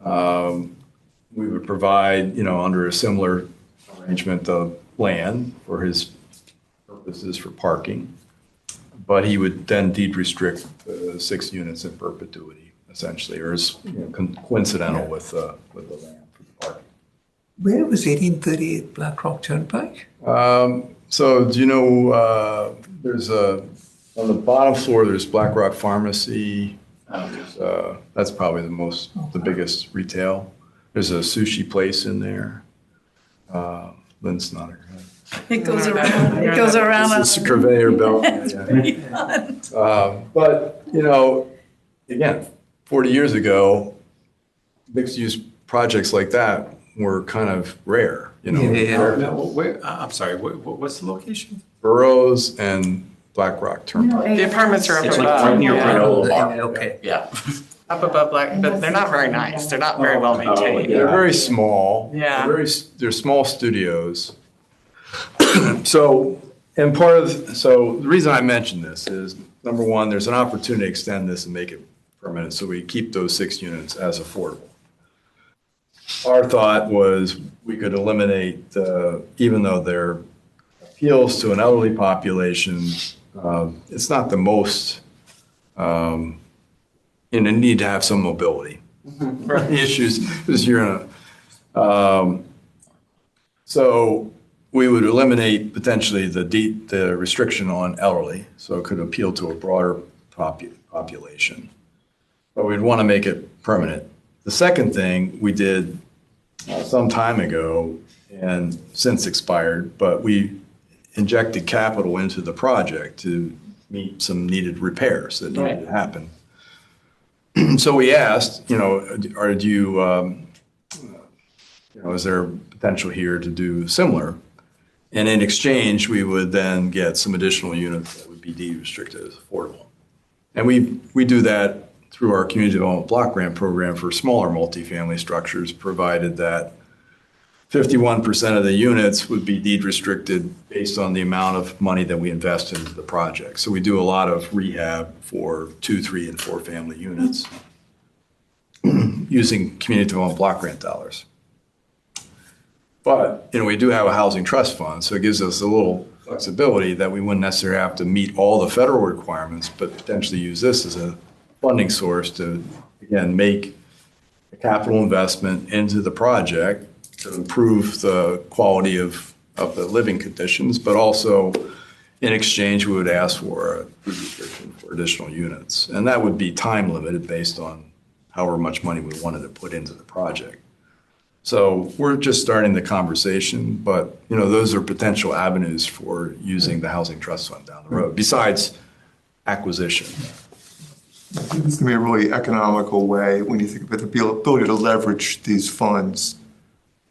We would provide, under a similar arrangement of land for his purposes for parking, but he would then deed restrict the 6 units in perpetuity, essentially, or is coincidental with the land for the parking. Where was 1838 Black Rock Turnpike? So do you know, there's on the bottom floor, there's Black Rock Pharmacy. That's probably the biggest retail. There's a sushi place in there. Lynn's nodding her head. It goes around, it goes around. It's a conveyor belt. It's Yeah. pretty fun. But, again, 40 years ago, mixed-use projects like that were kind of rare, you know. Yeah. No, I'm sorry, what's the location? Burroughs and Black Rock Turnpike. The apartments are up It's like above. right near yeah. Granola Bar. Okay. Yeah. Up above, like, but they're not very nice. They're not very well maintained. They're very small. Yeah. They're small studios. So, and so the reason I mention this is, number one, there's an opportunity to extend this and make it permanent, so we keep those 6 units as affordable. Our thought was we could eliminate, even though they're appeals to an elderly population, it's not the most, and they need to have some mobility. Right. Issues, because you're in a, so we would eliminate potentially the restriction on elderly, so it could appeal to a broader population. But we'd want to make it permanent. The second thing we did some time ago, and since expired, but we injected capital into the project to meet some needed repairs that needed to happen. So we asked, is there potential here to do similar? And in exchange, we would then get some additional units that would be deed restricted as affordable. And we do that through our community development block grant program for smaller multifamily structures, provided that 51% of the units would be deed restricted based on the amount of money that we invest into the project. So we do a lot of rehab for 2, 3, and 4 family units using community development block grant dollars. But, we do have a housing trust fund, so it gives us a little flexibility that we wouldn't necessarily have to meet all the federal requirements, but potentially use this as a funding source to, again, make a capital investment into the project to improve the quality of the living conditions, but also in exchange, we would ask for a deed restriction for additional units. And that would be time limited based on however much money we wanted to put into the project. So we're just starting the conversation, but those are potential avenues for using the Housing Trust Fund down the road, besides acquisition. It's going to be a really economical way when you think about the ability to leverage these funds.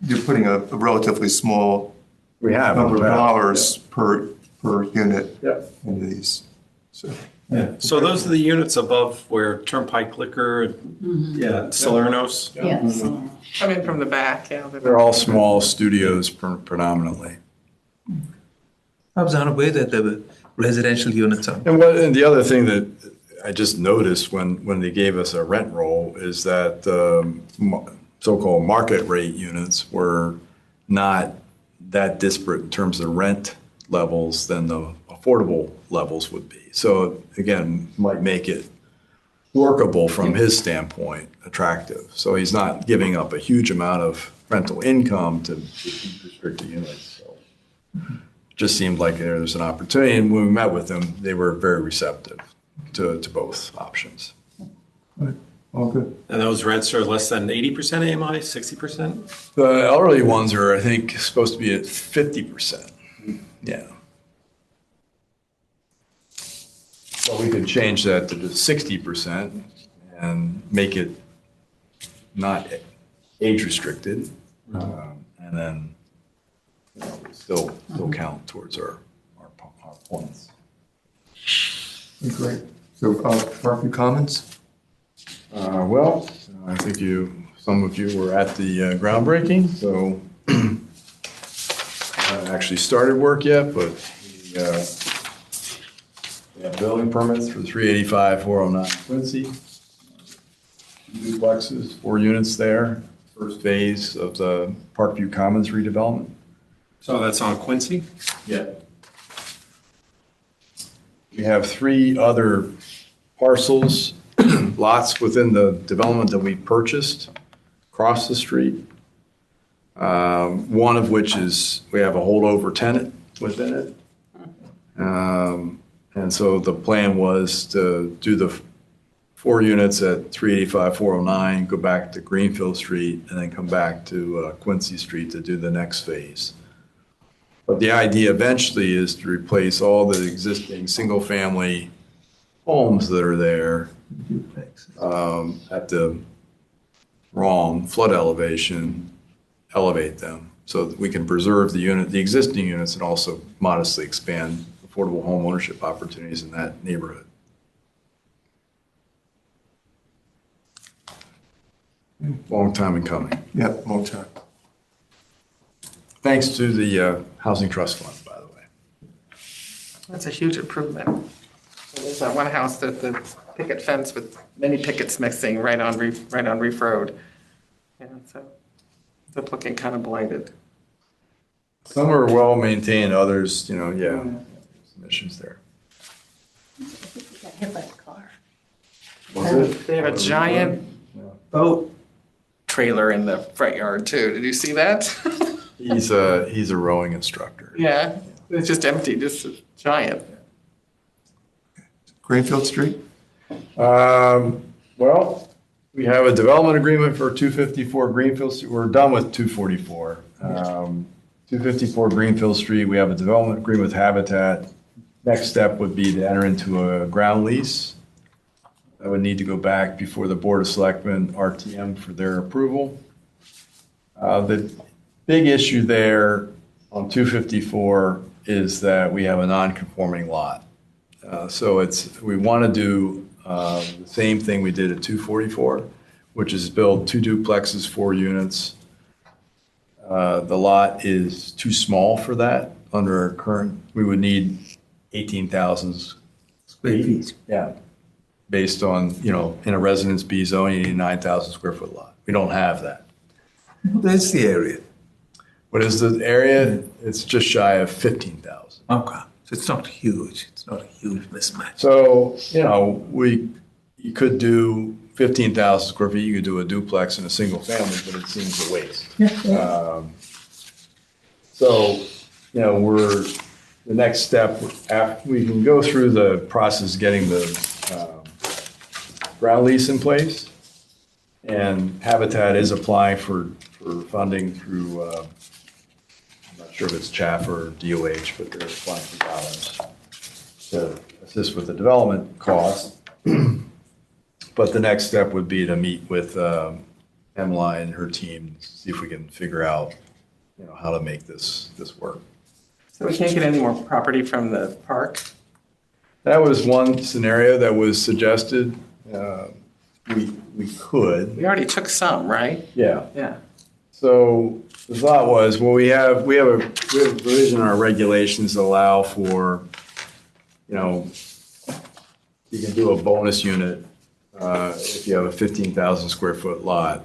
You're putting a relatively small number of dollars per unit into these. So those are the units above where Turnpike Liquor, Salerno's? Yes. Come in from the back, yeah. They're all small studios predominantly. I was unaware that there were residential units on. And the other thing that I just noticed when they gave us a rent roll is that so-called market rate units were not that disparate in terms of rent levels than the affordable levels would be. So again, might make it workable from his standpoint, attractive. So he's not giving up a huge amount of rental income to restrict the units. So it just seemed like there's an opportunity. And when we met with them, they were very receptive to both options. Right. All good. And those rents are less than 80% AMI, 60%? The elderly ones are, I think, supposed to be at 50%. Yeah. So we could change that to just 60% and make it not age restricted, and then still count towards our points. Great. So, Mark, your comments? Well, I think some of you were at the groundbreaking, so I haven't actually started work yet, but we have building permits for 385, 409 Quincy. 2 duplexes, 4 units there. First phase of the Parkview Commons redevelopment. So that's on Quincy? Yeah. We have 3 other parcels, lots within the development that we purchased across the street. One of which is, we have a holdover tenant within it. And so the plan was to do the 4 units at 385, 409, go back to Greenfield Street, and then come back to Quincy Street to do the next phase. But the idea eventually is to replace all the existing single-family homes that are there at the wrong flood elevation elevate them so that we can preserve the existing units and also modestly expand affordable home ownership opportunities in that neighborhood. Long time in coming. Yep, long time. Thanks to the Housing Trust Fund, by the way. That's a huge improvement. There's that one house that the picket fence with many pickets missing right on Reef Road. Yeah, so it's looking kind of blighted. Some are well maintained, others, some issues there. Got hit by a car. They have a giant boat trailer in the front yard too. Did you see that? He's a rowing instructor. Yeah, it's just empty, just giant. Greenfield Street? Well, we have a development agreement for 254 Greenfield Street. We're done with 244. 254 Greenfield Street, we have a development agreement with Habitat. Next step would be to enter into a ground lease. I would need to go back before the Board of Selectmen, RTM, for their approval. The big issue there on 254 is that we have a non-conforming lot. So we want to do the same thing we did at 244, which is build 2 duplexes, 4 units. The lot is too small for that under our current, we would need 18,000 square feet. Yeah. Based on, in a Residence B zone, you need a 9,000 square foot lot. We don't have that. What is the area? What is the area? It's just shy of 15,000. Okay. So it's not huge. It's not a huge mismatch. So, you could do 15,000 square feet, you could do a duplex in a single family, but it seems a waste. So, the next step, after we can go through the process of getting the ground lease in place. And Habitat is applying for funding through, I'm not sure if it's CHAF or DOH, but they're applying for dollars to assist with the development costs. But the next step would be to meet with Emily and her team, see if we can figure out, how to make this work. So we can't get any more property from the park? That was one scenario that was suggested. We could. We already took some, right? Yeah. Yeah. So the thought was, well, we have a provision in our regulations that allow for, you can do a bonus unit if you have a 15,000 square foot lot.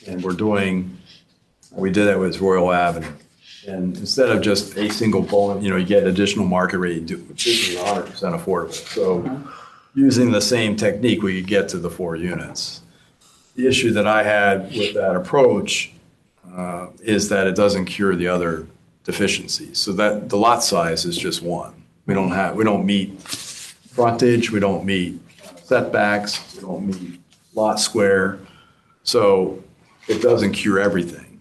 And we did that with Royal Avenue. And instead of just a single bonus, you get additional market rate, which is 100% affordable. So using the same technique, we could get to the 4 units. The issue that I had with that approach is that it doesn't cure the other deficiencies. So that the lot size is just one. We don't meet frontage, we don't meet setbacks, we don't meet lot square. So it doesn't cure everything.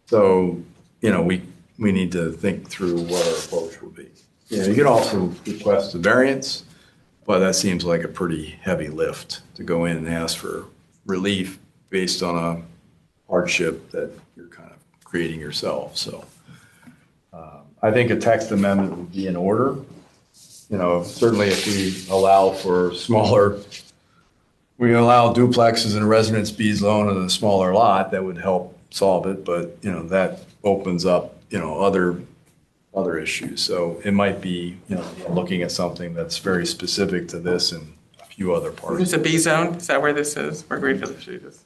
So, we need to think through what our approach will be. You can also request a variance, but that seems like a pretty heavy lift to go in and ask for relief based on a hardship that you're kind of creating yourself. So I think a text amendment would be in order. Certainly if we allow for we allow duplexes in a Residence B zone in a smaller lot, that would help solve it. But, that opens up, other issues. So it might be, looking at something that's very specific to this and a few other parts. Is this a B zone? Is that where this is? Where Greenfield Street is?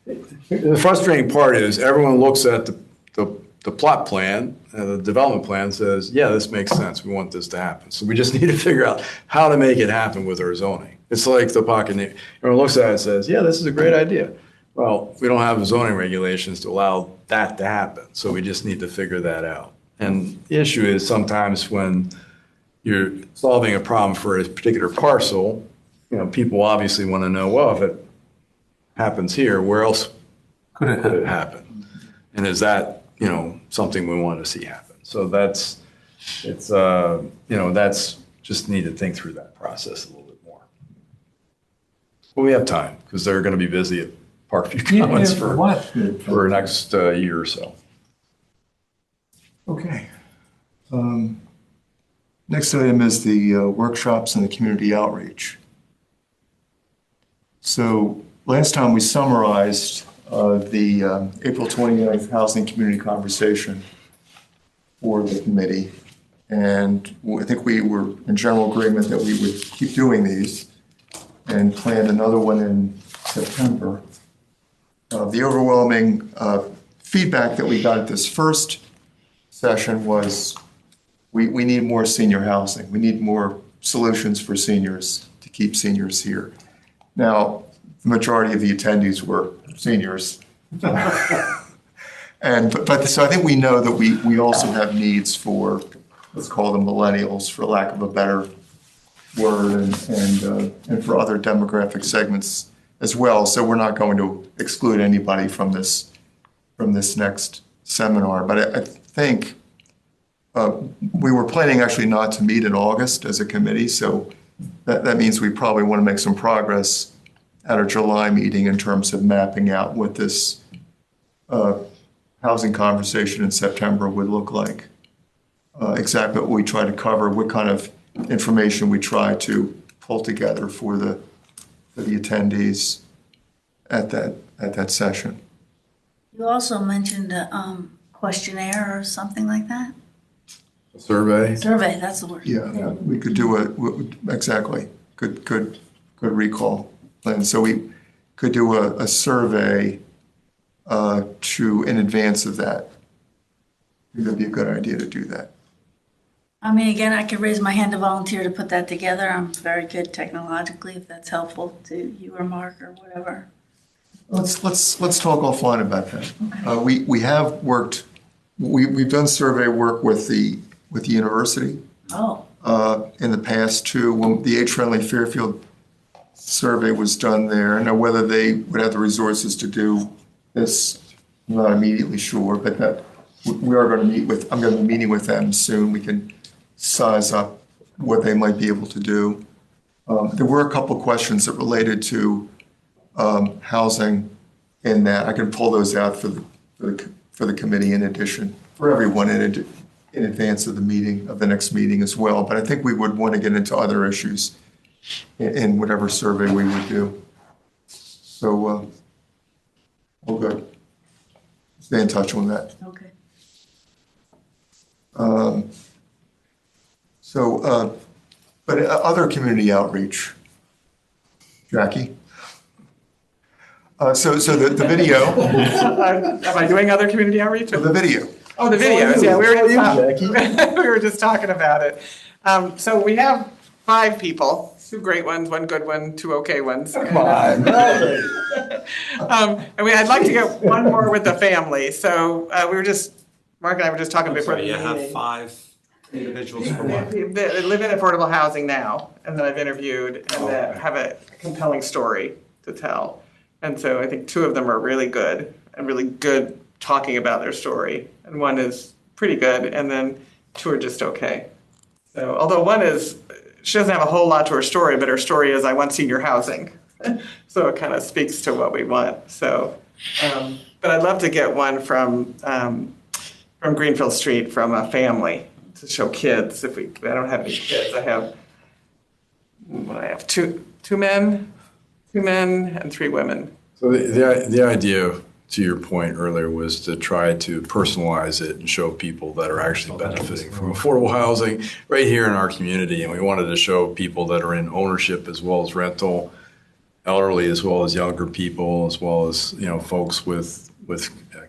The frustrating part is everyone looks at the plot plan, the development plan says, yeah, this makes sense. We want this to happen. So we just need to figure out how to make it happen with our zoning. It's like the pocket, everyone looks at it and says, yeah, this is a great idea. Well, we don't have zoning regulations to allow that to happen. So we just need to figure that out. And the issue is sometimes when you're solving a problem for a particular parcel, people obviously want to know, well, if it happens here, where else could it happen? And is that, something we want to see happen? So that's just need to think through that process a little bit more. But we have time because they're going to be busy at park a few comments for Good. the next year or so. Okay. Next item is the workshops and the community outreach. So last time we summarized the April 29th Housing Community Conversation for the committee. And I think we were in general agreement that we would keep doing these and planned another one in September. The overwhelming feedback that we got at this first session was we need more senior housing. We need more solutions for seniors to keep seniors here. Now, the majority of the attendees were seniors. But so I think we know that we also have needs for, let's call them millennials, for lack of a better word, and for other demographic segments as well. So we're not going to exclude anybody from this next seminar. But I think we were planning actually not to meet in August as a committee, so that means we probably want to make some progress at our July meeting in terms of mapping out what this housing conversation in September would look like. Exactly what we try to cover, what kind of information we try to pull together for the attendees at that session. You also mentioned a questionnaire or something like that? Survey? Survey, that's the word. Yeah, we could do exactly, good recall. And so we could do a survey in advance of that. I think it'd be a good idea to do that. I mean, again, I could raise my hand to volunteer to put that together. I'm very good technologically, if that's helpful to you or Mark or whatever. Let's talk offline about that. We have worked. We've done survey work with the university. Oh. In the past too, when the Age-Friendly Fairfield survey was done there. I know whether they would have the resources to do this, I'm not immediately sure, but that we are going to meet with. I'm going to be meeting with them soon. We can size up what they might be able to do. There were a couple of questions that related to housing in that. I can pull those out for the committee in addition, for everyone in advance of the next meeting as well. But I think we would want to get into other issues in whatever survey we would do. So, all good. Stay in touch on that. Okay. But other community outreach. Jackie? So the video. Am I doing other community outreach? The video. Oh, the videos, yeah, we were just talking about it. So we have 5 people, 2 great ones, 1 good one, 2 okay ones. Come on. I'd like to get 1 more with the family, so Mark and I were just talking before the You meeting. have 5 individuals for what? They live in affordable housing now, and that I've interviewed, and that have a compelling story to tell. And so I think 2 of them are really good talking about their story, and 1 is pretty good, and then 2 are just okay. So, although 1 she doesn't have a whole lot to her story, but her story is, I want senior housing. So it kind of speaks to what we want. So, but I'd love to get 1 from Greenfield Street from a family to show kids. I don't have any kids. I have 2 men and 3 women. So the idea, to your point earlier, was to try to personalize it and show people that are actually benefiting from affordable housing right here in our community. And we wanted to show people that are in ownership as well as rental, elderly as well as younger people, as well as, folks with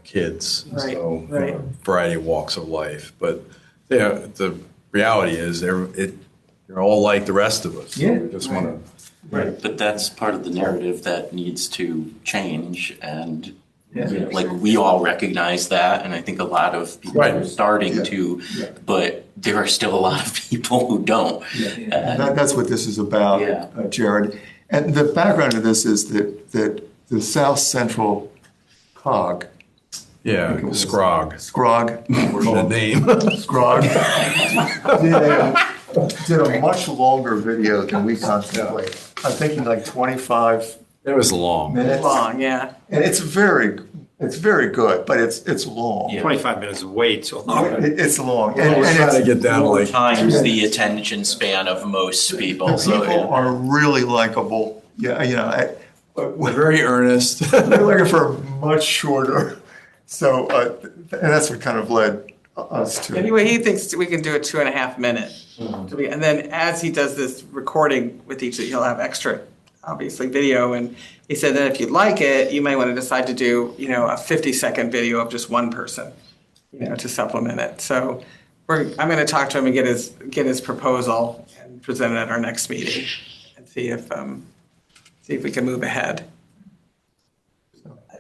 kids. Right, So right. variety of walks of life. But the reality is you're all like the rest of us. Yeah. We just want to. Right. But that's part of the narrative that needs to change, and Yeah. we all recognize that, and I think a lot of people Right. are starting Yeah. to, but there are still a lot of people who don't. And That's what this is about, Yeah. Jared. And the background of this is that the South Central COG, Yeah, Scrog. SCROG, The name. SCROG, did a much longer video than we contemplate. I'm thinking like 25 It was long. minutes. Long, yeah. And it's very good, but it's long. 25 minutes is way too long. It's long. I was trying to it's, get down to like, Times the attention span of most people, the so. people are really likable. Yeah, they're we're very earnest. looking for much shorter. So, and that's what kind of led us to. Anyway, he thinks we can do a 2.5 minute. And then as he does this recording with each, he'll have extra, obviously, video. And he said that if you'd like it, you may want to decide to do, a 50-second video of just one person, to supplement it. So I'm going to talk to him and get his proposal and present it at our next meeting and see if we can move ahead.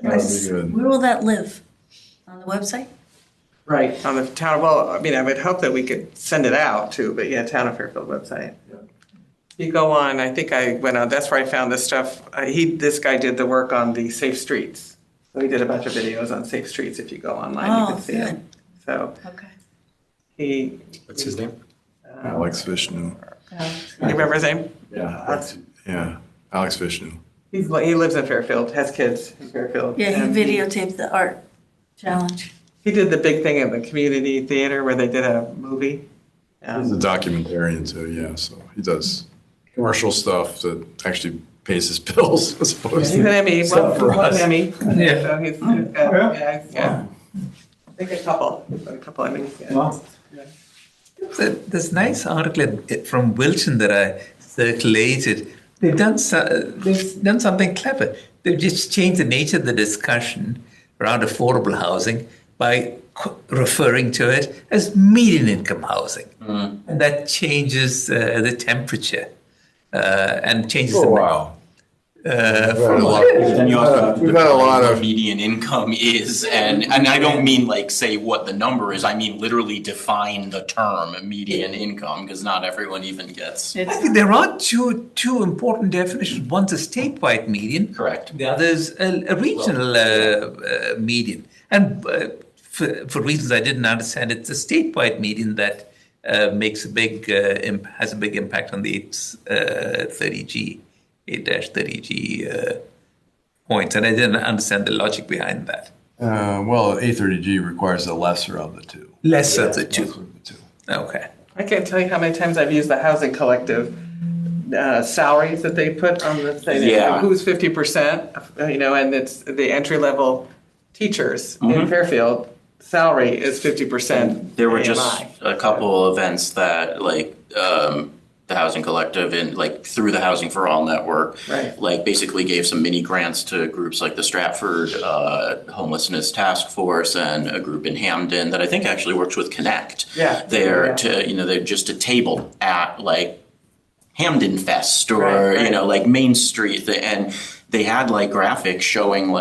That'd be good. Where will that live? On the website? Right, on the town, well, I would hope that we could send it out too, but yeah, Town of Fairfield website. You go on, I think I went on, that's where I found this stuff. This guy did the work on the safe streets. So he did a bunch of videos on safe streets. If you go online, you Oh, can see it. good. So Okay. What's his name? Alex Vishnu. You remember his name? Yeah, Alex Vishnu. He lives in Fairfield, has kids in Fairfield. Yeah, and he videotaped the art challenge. He did the big thing at the community theater where they did a movie. He's a documentarian too, yeah, so he does commercial stuff that actually pays his bills as opposed He's an to Emmy, stuff for one us. Emmy. Yeah. So he's got, yeah. I think a couple Emmys, yeah. This nice article from Wilson that I circulated. They've done something clever. They've just changed the nature of the discussion around affordable housing by referring to it as median income housing, and that changes the temperature and changes For a the while. for a while. Then you also have to We've had a lot define what of- median income is, and I don't mean like say what the number is, I mean literally define the term median income, because not everyone even gets. I think there are two important definitions. One's a statewide median. Correct. The other is a regional median. And for reasons I didn't understand, it's a statewide median that makes has a big impact on the 8-30G points. And I didn't understand the logic behind that. Well, A30G requires the lesser of the two. Lesser of the two. Lesser of the two. Okay. I can't tell you how many times I've used the Housing Collective salaries that they put on the thing. Yeah. Who's 50%, and it's the entry-level teachers in Fairfield, salary is 50%. There were AMI. just a couple events that the Housing Collective and through the Housing for All network, Right. basically gave some mini grants to groups like the Stratford Homelessness Task Force and a group in Hamden that I think actually works with Connect. Yeah. There Yeah. to they're just a table at Hamden Fest or Right. Main Street, and they had graphics showing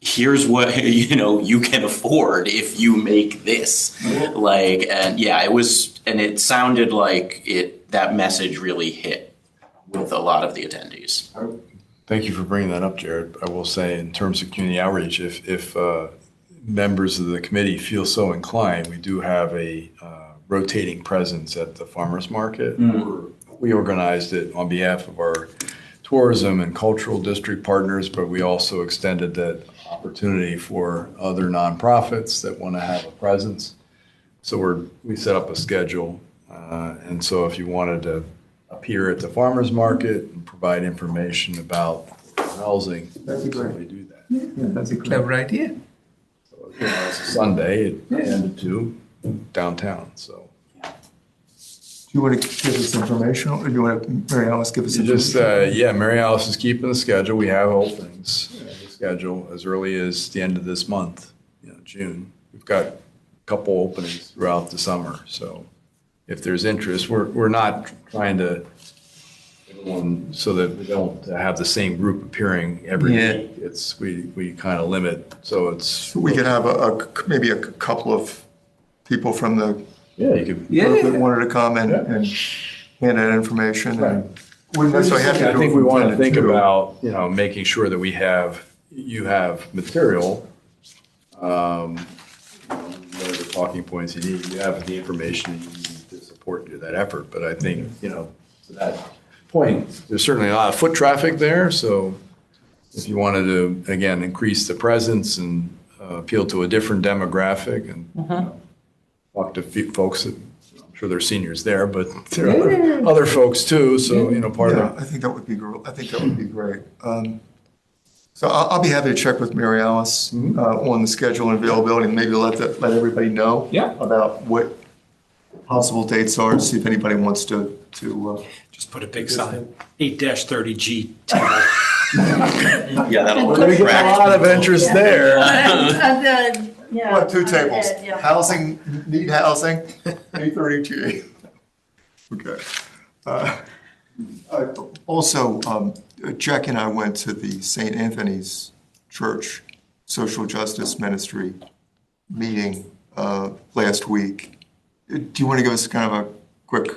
here's what you can afford if you make this. It sounded like that message really hit with a lot of the attendees. Thank you for bringing that up, Jared. I will say, in terms of community outreach, if members of the committee feel so inclined, we do have a rotating presence at the farmers market. We organized it on behalf of our tourism and cultural district partners, but we also extended that opportunity for other nonprofits that want to have a presence. So we set up a schedule, and so if you wanted to appear at the farmers market and provide information about housing, we certainly do that. That's a clever idea. So, it's a Sunday at 10 to 2 downtown. So Do you want to give us information, or do you want to, Mary Alice, give us you just information? Mary Alice is keeping the schedule. We have openings in the schedule as early as the end of this month, June. We've got a couple openings throughout the summer. So if there's interest, we're not trying to so that we don't have the same group appearing every week. It's we kind of limit, so it's We could have maybe a couple of people from the you could group that wanted to come and hand out information. And wouldn't necessarily have to I do think it we from want 10 to think two. about making sure that you have material. Whatever talking points you need, you have the information you need to support that effort. But I think, point, there's certainly a lot of foot traffic there, so if you wanted to, again, increase the presence and appeal to a different demographic and talk to folks that, I'm sure there are seniors there, but there are other folks too, so, part Yeah, of I think that would be great. So I'll be happy to check with Mary Alice on the schedule and availability, and maybe let everybody know about what possible dates are, see if anybody wants to. Just put a big sign, 8-30G. Yeah, that'll We get a lot of interest there. What, two tables? Yeah. Housing, need housing, 830G. Okay. Also, Jack and I went to the St. Anthony's Church Social Justice Ministry meeting last week. Do you want to give us kind of a quick?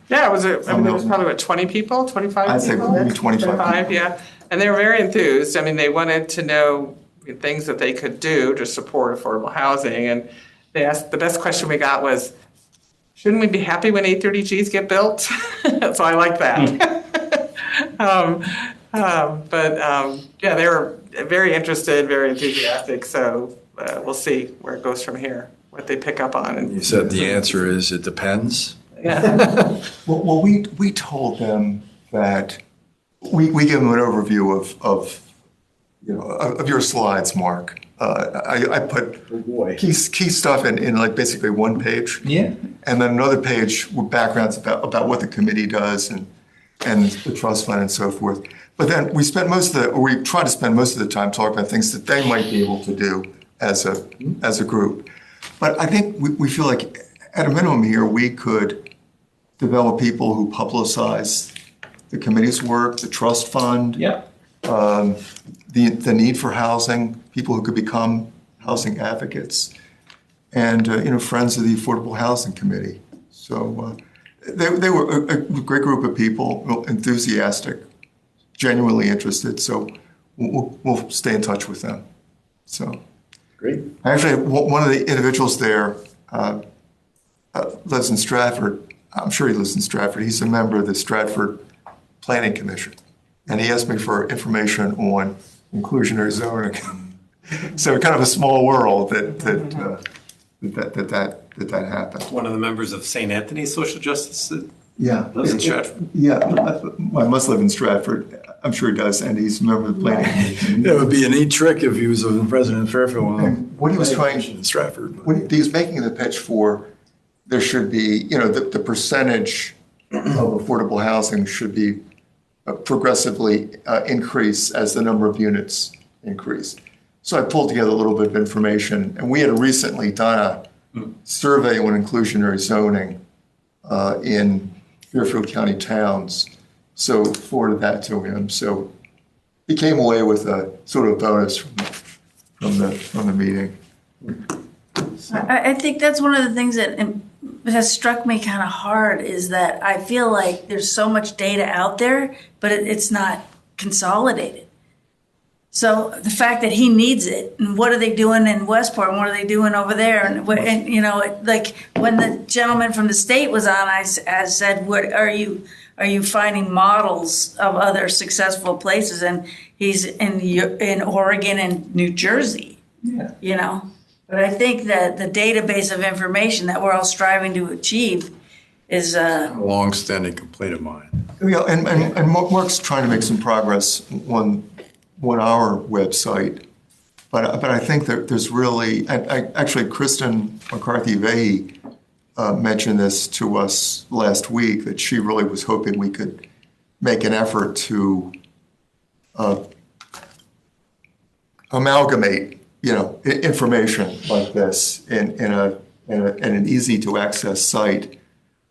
Yeah, it was, there was probably, what, 20 people, 25 people? I'd say maybe 25 yeah. And they were very enthused. I mean, they wanted to know things that they could do to support affordable housing. And they asked, the best question we got was, shouldn't we be happy when 830Gs get built? So I like that. Yeah, they were very interested, very enthusiastic. So we'll see where it goes from here, what they pick up on. And You said the answer is it depends. yeah. Well, we told them that we give them an overview of your slides, Mark. I put key stuff in like basically one page. Yeah. And then another page with backgrounds about what the committee does and the trust fund and so forth. But then we try to spend most of the time talking about things that they might be able to do as a group. But I think we feel like at a minimum here, we could develop people who publicize the committee's work, the trust fund. Yeah. The need for housing, people who could become housing advocates, and friends of the Affordable Housing Committee. So they were a great group of people, real enthusiastic, genuinely interested. So we'll stay in touch with them. So Great. actually, one of the individuals there lives in Stratford. I'm sure he lives in Stratford. He's a member of the Stratford Planning Commission. And he asked me for information on inclusionary zoning. So kind of a small world that happened. One of the members of St. Anthony's Social Justice that Yeah. lives in Stratford. Yeah, I must live in Stratford. I'm sure he does, and he's a member of the planning commission. It would be a neat trick if he was a president of Fairfield. And what he was trying, in Stratford. what he was making the pitch for, there should be, the percentage of affordable housing should be progressively increase as the number of units increase. So I pulled together a little bit of information, and we had recently done a survey on inclusionary zoning in Fairfield County towns. So forwarded that to him. So he came away with a sort of bonus from the meeting. I think that's one of the things that has struck me kind of hard is that I feel like there's so much data out there, but it's not consolidated. So the fact that he needs it, and what are they doing in Westport, and what are they doing over there, and like when the gentleman from the state was on, I said, "What are you finding models of other successful places?" And he's in Oregon and New Jersey. Yeah. But I think that the database of information that we're all striving to achieve is A long-standing complaint of mine. Yeah, and Mark's trying to make some progress on our website, but I think that there's really, actually Kristen McCarthy-Vahey mentioned this to us last week, that she really was hoping we could make an effort to amalgamate, information like this in an easy to access site.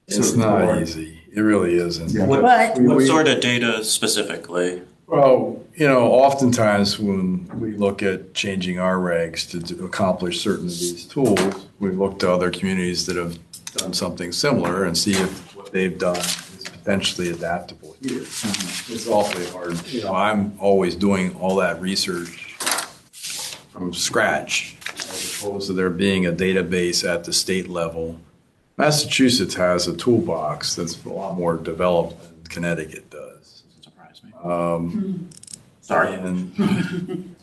It's not easy. It really isn't. Yeah. But What sort of data specifically? Well, oftentimes when we look at changing our regs to accomplish certain of these tools, we look to other communities that have done something similar and see if what they've done is potentially adaptable here. It's awfully hard. I'm always doing all that research from scratch, as opposed to there being a database at the state level. Massachusetts has a toolbox that's a lot more developed and Connecticut does. Doesn't surprise me. Sorry.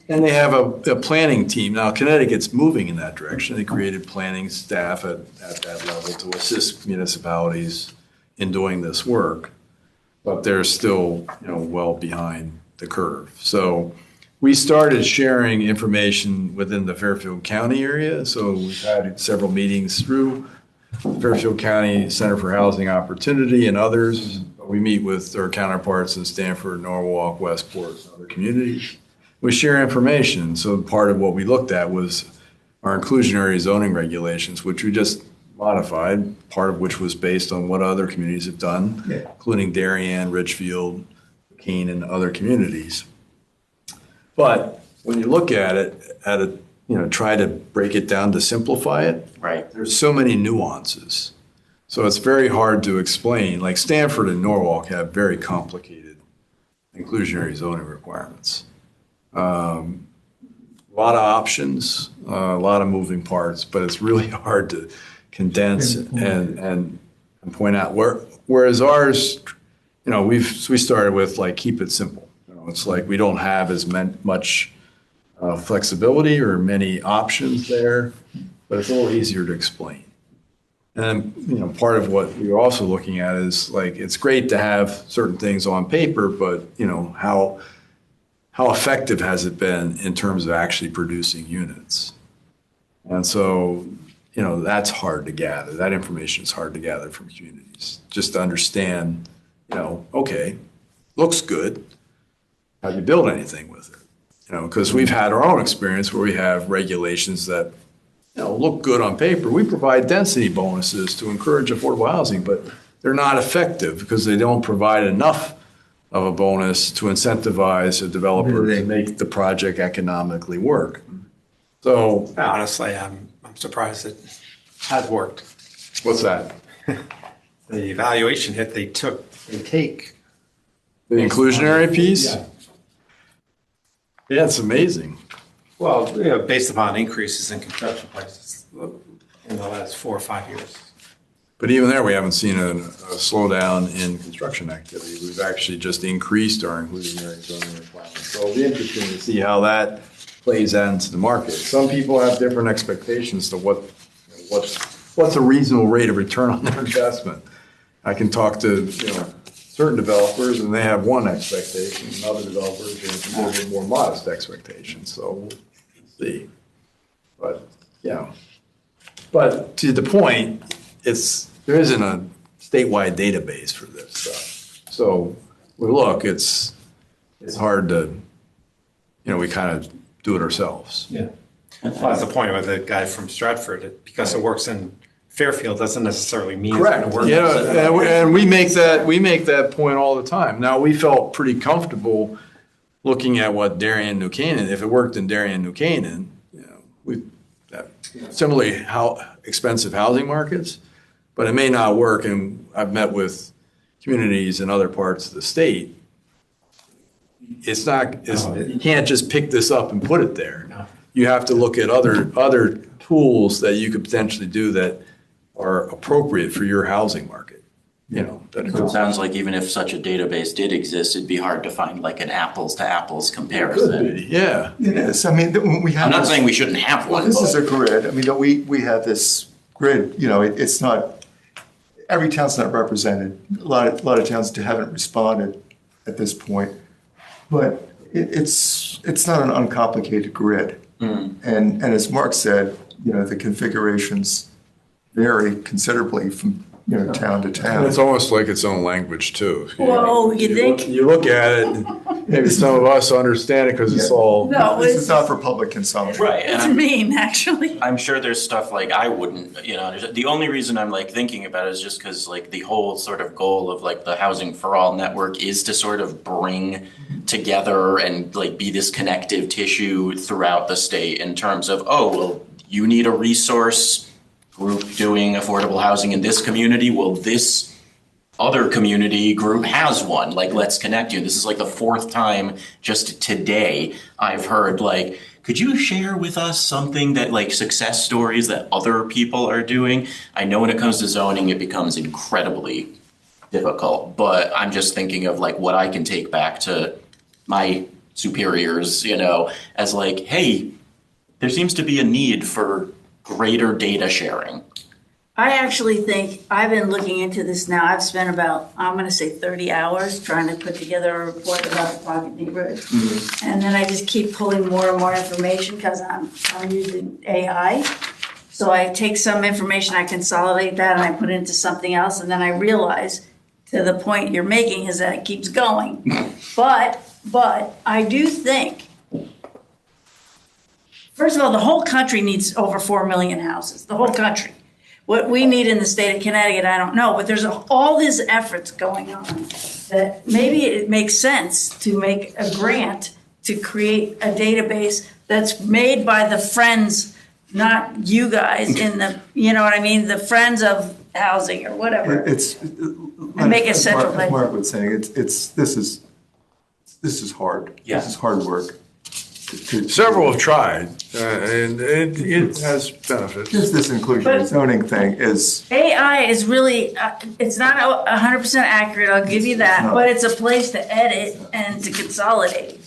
And they have a planning team. Now Connecticut's moving in that direction. They created planning staff at that level to assist municipalities in doing this work. But they're still, well behind the curve. So we started sharing information within the Fairfield County area. So we've had several meetings through Fairfield County Center for Housing Opportunity and others. We meet with our counterparts in Stamford, Norwalk, Westport, and other communities. We share information. So part of what we looked at was our inclusionary zoning regulations, which we just modified, part of which was based on what other communities have done, including Darien, Ridgefield, Keene, and other communities. But when you look at it, try to break it down to simplify it, Right. there's so many nuances. So it's very hard to explain. Like Stamford and Norwalk have very complicated inclusionary zoning requirements. A lot of options, a lot of moving parts, but it's really hard to condense and point out. Whereas ours, we started with like keep it simple. It's like we don't have as much flexibility or many options there, but it's a little easier to explain. And part of what we're also looking at is like it's great to have certain things on paper, but how effective has it been in terms of actually producing units? And so, that's hard to gather. That information is hard to gather from communities, just to understand, okay, looks good. How do you build anything with it? Because we've had our own experience where we have regulations that, look good on paper. We provide density bonuses to encourage affordable housing, but they're not effective because they don't provide enough of a bonus to incentivize a developer to make the project economically work. So Honestly, I'm surprised it has worked. what's that? The evaluation hit they take. The inclusionary piece? Yeah, it's amazing. Well, based upon increases in construction prices in the last 4 or 5 years. But even there, we haven't seen a slowdown in construction activity. We've actually just increased our inclusionary zoning requirements. So it'll be interesting to see how that plays out into the market. Some people have different expectations to what's a reasonable rate of return on their investment. I can talk to certain developers and they have one expectation, and other developers have a little bit more modest expectations. So we'll see. But but to the point, there isn't a statewide database for this stuff. So we look, it's hard to, we kind of do it ourselves. Yeah. Well, that's the point with the guy from Stratford. Because it works in Fairfield doesn't necessarily mean it's going to work. And we make that point all the time. Now, we felt pretty comfortable looking at what Darien, New Canaan, if it worked in Darien, New Canaan, similarly, how expensive housing markets, but it may not work. And I've met with communities in other parts of the state. You can't just pick this up and put it there. You have to look at other tools that you could potentially do that are appropriate for your housing market. It sounds like even if such a database did exist, it'd be hard to find like an apples to apples comparison. Yeah. It is. I mean, we have. I'm not saying we shouldn't have one. This is a grid. I mean, we have this grid. It's not. Every town's not represented. A lot of towns haven't responded at this point, but it's not an uncomplicated grid. And as Mark said, the configurations vary considerably from town to town. And it's almost like its own language too. Whoa, you think? You look at it, and maybe some of us understand it because it's all. No, This is not for public consumption. Right. it's mean, actually. I'm sure there's stuff like I wouldn't, understand. The only reason I'm like thinking about it is just because like the whole sort of goal of like the Housing for All network is to sort of bring together and like be this connective tissue throughout the state in terms of, you need a resource group doing affordable housing in this community. Well, this other community group has one. Like, let's connect you. This is like the 4th time just today I've heard like, could you share with us something that like success stories that other people are doing? I know when it comes to zoning, it becomes incredibly difficult. But I'm just thinking of like what I can take back to my superiors, you know, as like, hey, there seems to be a need for greater data sharing. I actually think, I've been looking into this now, I've spent about, I'm gonna say 30 hours trying to put together a report about the Pocket neighborhood. And then I just keep pulling more and more information because I'm using AI. So I take some information, I consolidate that and I put it into something else, and then I realize, to the point you're making, is that it keeps going. But I do think, first of all, the whole country needs over 4 million houses, the whole country. What we need in the state of Connecticut, I don't know, but there's all these efforts going on that maybe it makes sense to make a grant to create a database that's made by the friends, not you guys in the, you know what I mean, the friends of housing or whatever. And make it central. As Mark was saying, this is hard. Yeah. This is hard work. Several have tried, and it has benefits. Just this inclusionary zoning thing is, AI is really, it's not 100% accurate, I'll give you that, No. but it's a place to edit and to consolidate.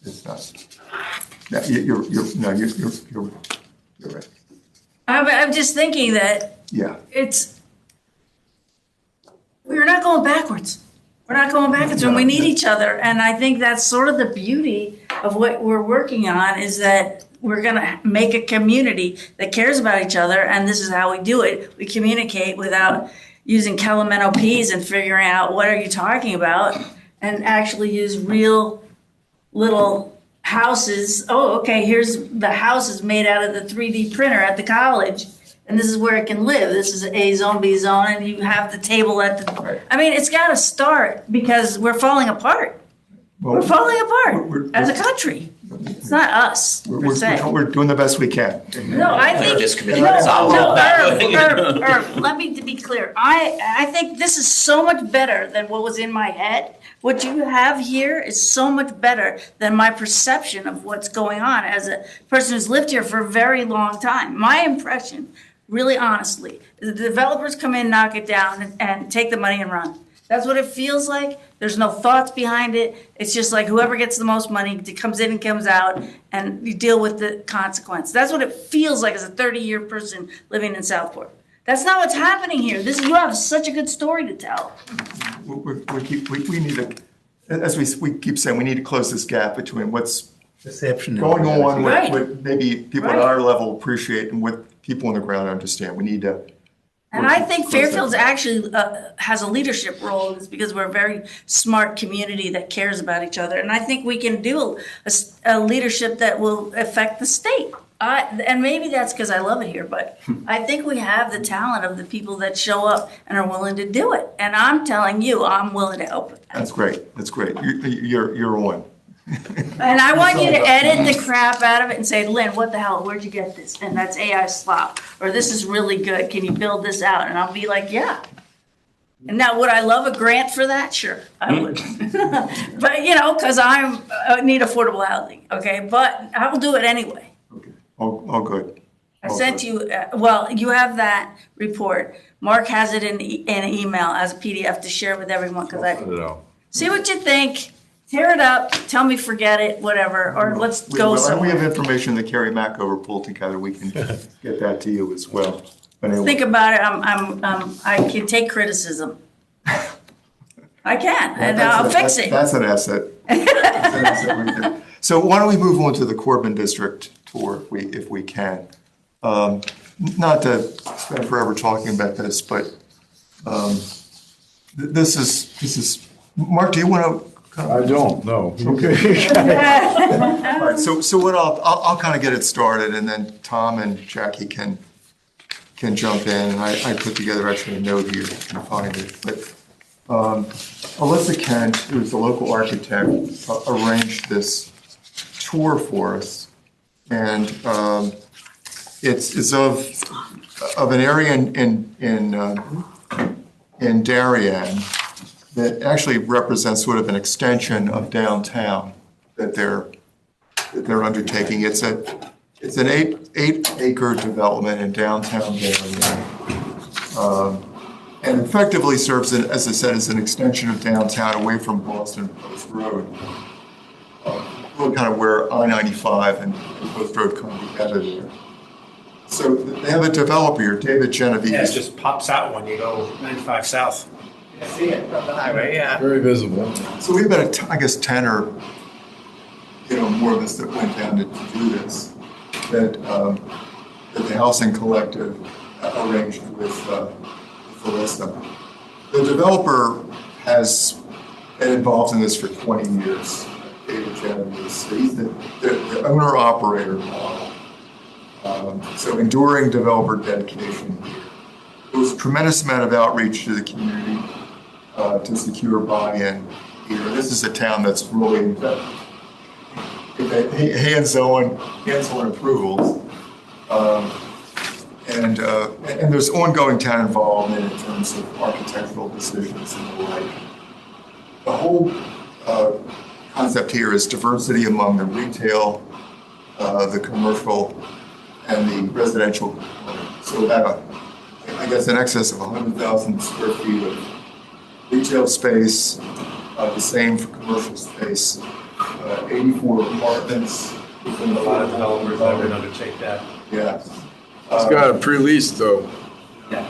it's not. No, you're right. I'm just thinking that Yeah. we're not going backwards. We're not going backwards when we need each other. And I think that's sort of the beauty of what we're working on, is that we're going to make a community that cares about each other. And this is how we do it. We communicate without using Kelemento Ps and figuring out what are you talking about, and actually use real little houses. Oh, okay, here's the houses made out of the 3D printer at the college. And this is where it can live. This is A zone, B zone, and you have the table at the, Right. I mean, it's got to start because we're falling apart. Well, We're falling apart we're- as a country. It's not us, per se. we're doing the best we can. No, I think, This committee no, is all no, about that. Irv, let me be clear. I think this is so much better than what was in my head. What you have here is so much better than my perception of what's going on as a person who's lived here for a very long time. My impression, really honestly, the developers come in, knock it down, and take the money and run. That's what it feels like. There's no thoughts behind it. It's just like whoever gets the most money comes in and comes out, and you deal with the consequence. That's what it feels like as a 30-year person living in Southport. That's not what's happening here. You have such a good story to tell. We need to, as we keep saying, we need to close this gap between what's Perception. and going on, Right. what maybe people at Right. our level appreciate, and what people on the ground understand. We need to. And I think Fairfield's actually has a leadership role in this, because we're a very smart community that cares about each other. And I think we can do a leadership that will affect the state. And maybe that's because I love it here, but I think we have the talent of the people that show up and are willing to do it. And I'm telling you, I'm willing to help with that. That's great. That's great. You're on. And I want you to edit the crap out of it and say, Lynn, what the hell, where'd you get this? And that's AI slop, or this is really good, can you build this out? And I'll be like, yeah. And now, would I love a grant for that? Sure, I would. But, you know, because I need affordable housing, okay? But I will do it anyway. Okay. All good. I sent you, well, you have that report. Mark has it in an email as a PDF to share with everyone, because I, see what you think. Tear it up, tell me forget it, whatever, or let's go We somewhere. have information that Carrie Mackover pulled together. We can get that to you as well. But anyway. Think about it, I can take criticism. I can, and I'll fix it. That's an asset. That's an asset right there. So why don't we move on to the Corbin District tour, if we can. Not to spend forever talking about this, but this is, Mark, do you want to? I don't, no. Okay. All right, so what I'll kind of get it started, and then Tom and Jackie can jump in. And I put together actually a note here, if you can find it. But Alyssa Kent, who's the local architect, arranged this tour for us. And it's of an area in Darien that actually represents sort of an extension of downtown that they're undertaking. It's an 8-acre development in downtown Darien. and effectively serves, as I said, as an extension of downtown away from Boston Post Road. Really kind of where I-95 and Post Road come together there. So they have a developer here, David Genovese. Yeah, it just pops out when you go 95 south. I see it from the highway, yeah. Very visible. So we've got, I guess, 10 or, more of us that went down to do this, that the Housing Collective arranged with Felista. The developer has been involved in this for 20 years, David Genovese. He's the owner-operator model. So enduring developer dedication. There was a tremendous amount of outreach to the community to secure buy-in here. This is a town that's really hands-on approvals. And there's ongoing town involvement in terms of architectural decisions and the like. The whole concept here is diversity among the retail, the commercial, and the residential component. So about, I guess, in excess of 100,000 square feet of retail space, the same for commercial space, 84 apartments. A lot of developers that would undertake that. Yeah. It's got a pre-lease though. Yeah.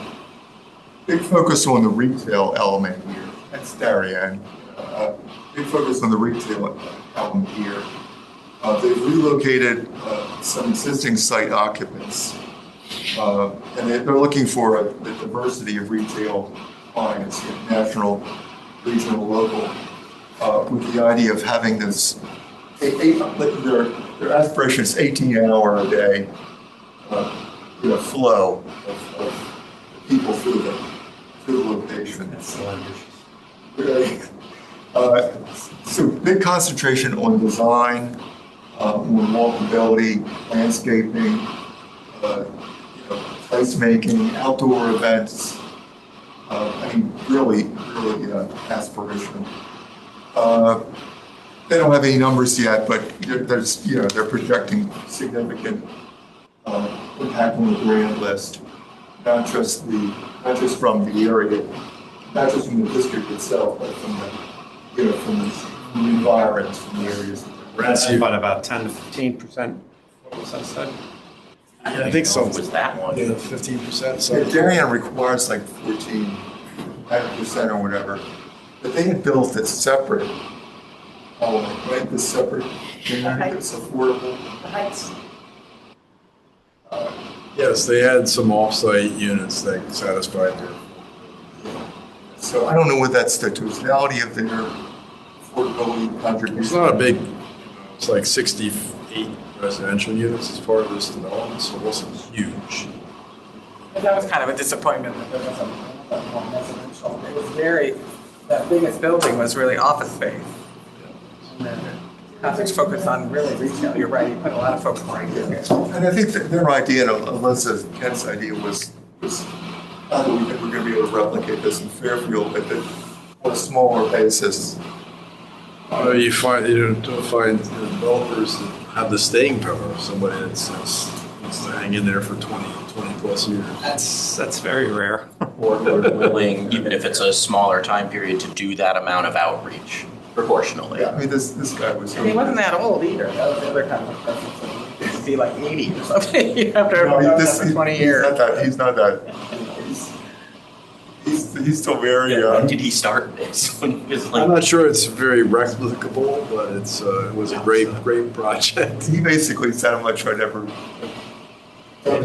Big focus on the retail element here. That's Darien. Big focus on the retail element here. They've relocated some existing site occupants, and they're looking for a diversity of retail clients, national, regional, local, with the idea of having this, their aspiration is 18-hour a day flow of people through the location. So big concentration on design, on walkability, landscaping, placemaking, outdoor events. Really aspirational. They don't have any numbers yet, but they're projecting significant impact on the brand list, not just from the area, not just from the district itself, but from the environment, from the areas. Rents about 10 to 15%. What was that said? I think so. Was that one? Yeah, 15%. Yeah, Darien requires like 14% or whatever, but they had built it separate. Right, this separate community that's affordable. Yes, they had some off-site units that satisfied their. So I don't know what that's the totality of their affordability contribution. It's not a big, it's like 68 residential units as part of this development, so it wasn't huge. And that was kind of a disappointment that there wasn't more residential. It was that biggest building was really office space. And then Concerts focused on really retail. You're right, you put a lot of focus on retail. And I think that their idea, and Alyssa's, Kent's idea was not that we think we're going to be able to replicate this in Fairfield, but that on a smaller basis. You don't find developers that have the staying power of somebody that's to hang in there for 20 plus years. That's very rare. Or willing, even if it's a smaller time period, to do that amount of outreach proportionally. Yeah, I mean, this guy was. And he wasn't that old either. That was the other kind of impression. He'd be like 80 or something after, No, after 20 years. He's not that. He's still very When young. did he start this? When he was like, I'm not sure it's very replicable, but it was a great project. He basically sounded like I never.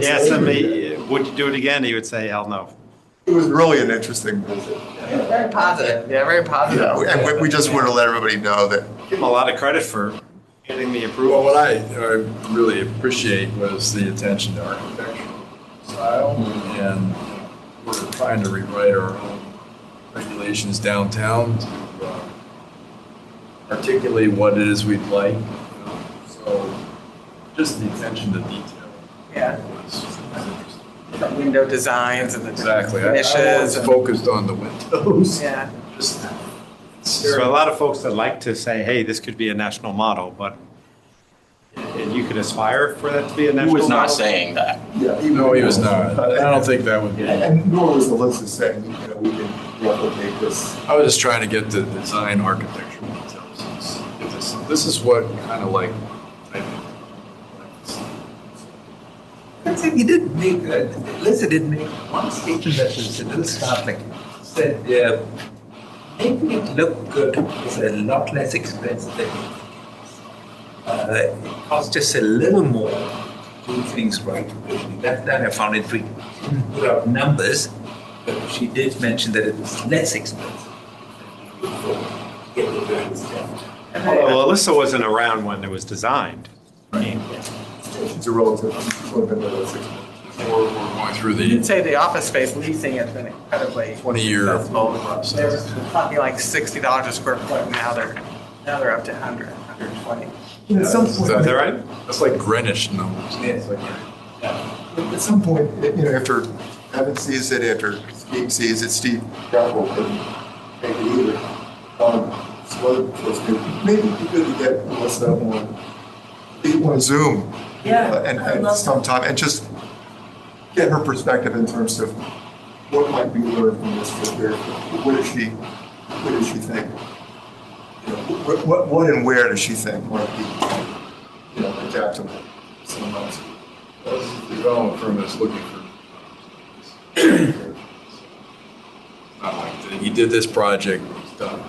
Yes, would you do it again? He would say, hell no. It was really an interesting visit. Very positive. Yeah, very positive. Yeah, and we just want to let everybody know that. Give him a lot of credit for getting the Well, approval. what I really appreciate was the attention to architectural style, and we're trying to rewrite our own regulations downtown to articulate what it is we'd like. So just the attention to detail. Yeah. was interesting. From window designs and the Exactly. I finishes. was and- focused on the windows. Yeah. There are a lot of folks that like to say, hey, this could be a national model, but And you can aspire for that to be a Who national was not model? saying that? Yeah, No, he was not. I don't think that would be. And nor was Alyssa saying, we can replicate this. I was just trying to get the design architecture details. This is what kind of like, I think. I'd say he did make, Lisa did make one statement that was a little startling. Said, making it look good is a lot less expensive than it costs just a little more to do things right. That I found intriguing. She didn't put out numbers, but she did mention that it was less expensive. Get the buildings done. Well, Alyssa wasn't around when it was designed. I mean, It's a relative, sort of We're going through You did the say the office space leasing has been incredibly 20-year successful. They process. were talking like $60 a square foot, now they're up to 100, 120. At some is point, that right? That's like Greenwich numbers. Yes. at some point, after Evan sees it, after Steve sees it, Steve Gravel couldn't make it either. So maybe it'd be good to get Melissa on Zoom. Yeah, And I love sometime, and just get her perspective in terms of what might be learned from this for here. What does she think? What and where does she think might be, adaptable? Sometimes. The development firm that's looking for. Not like he did this project, he's done.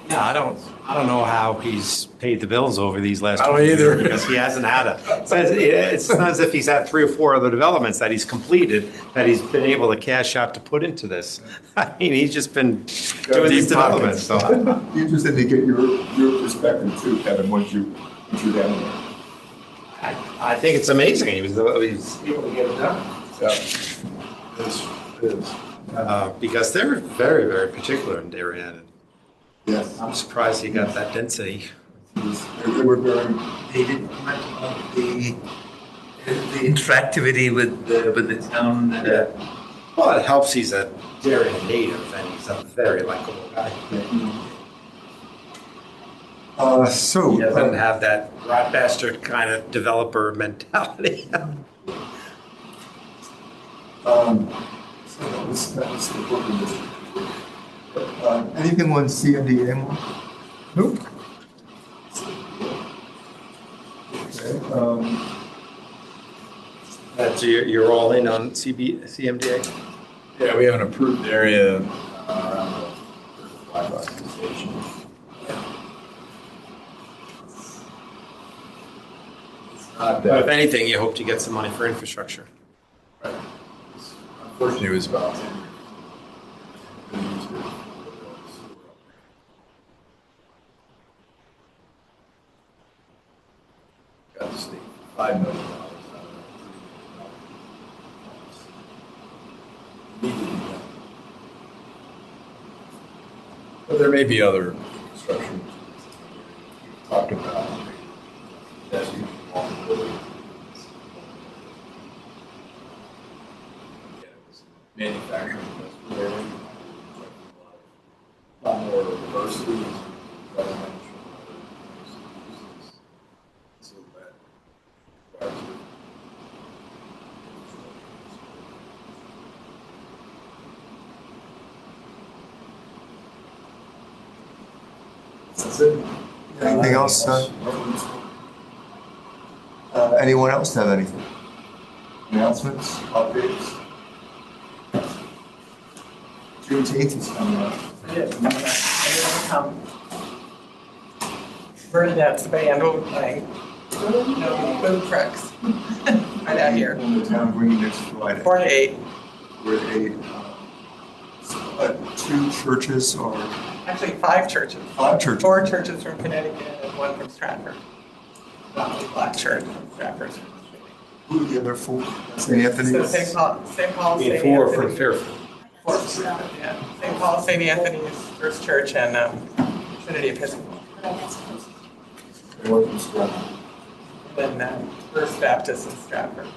Yeah, I don't know how he's paid the bills over these last. I don't 20 years either. Because he hasn't had it's not as if he's had 3 or 4 other developments that he's completed, that he's been able to cash out to put into this. I mean, he's just been doing these deep developments, so. Be interested to get your perspective too, Kevin, once you're down there. I think it's amazing he was able to get it done. Yeah. It is. Because they're very, very particular in Darien. Yes. I'm surprised he got that density. They were very. They didn't comment on the interactivity with the town. Well, it helps he's a Darien native and he's a very likable guy. So. He doesn't have that rat bastard kind of developer mentality. So that was the Brooklyn district. Anything on CMDA more? Nope. Okay. That's you're all in on CMDA? Yeah, we have an approved area around the Black Rock station. Not But if that, anything, you hope to get some money for infrastructure. unfortunately, it was about 10 years. Got the state $5 million out of it. Need to be done. But there may be other construction talked about. That's usually possibility. Manufacturing industrial, a lot more diversity, residential, so that That's it. Anything else? Anyone else have anything? Announcements, updates? Juneteenth is coming up. Bernadette's band will play. No food trucks. Right out here. On the town green next Friday. 4 to 8. We're at 2 churches or Actually, 5 churches. 5 churches. 4 churches from Connecticut and 1 from Stratford. Black church from Stratford. Who are the other 4? St. Anthony's? So St. Paul, St. Four Anthony. from Fairfield. Yeah, St. Paul, St. Anthony's First Church, and Trinity Episcopal. What was that? Then First Baptist in Stratford.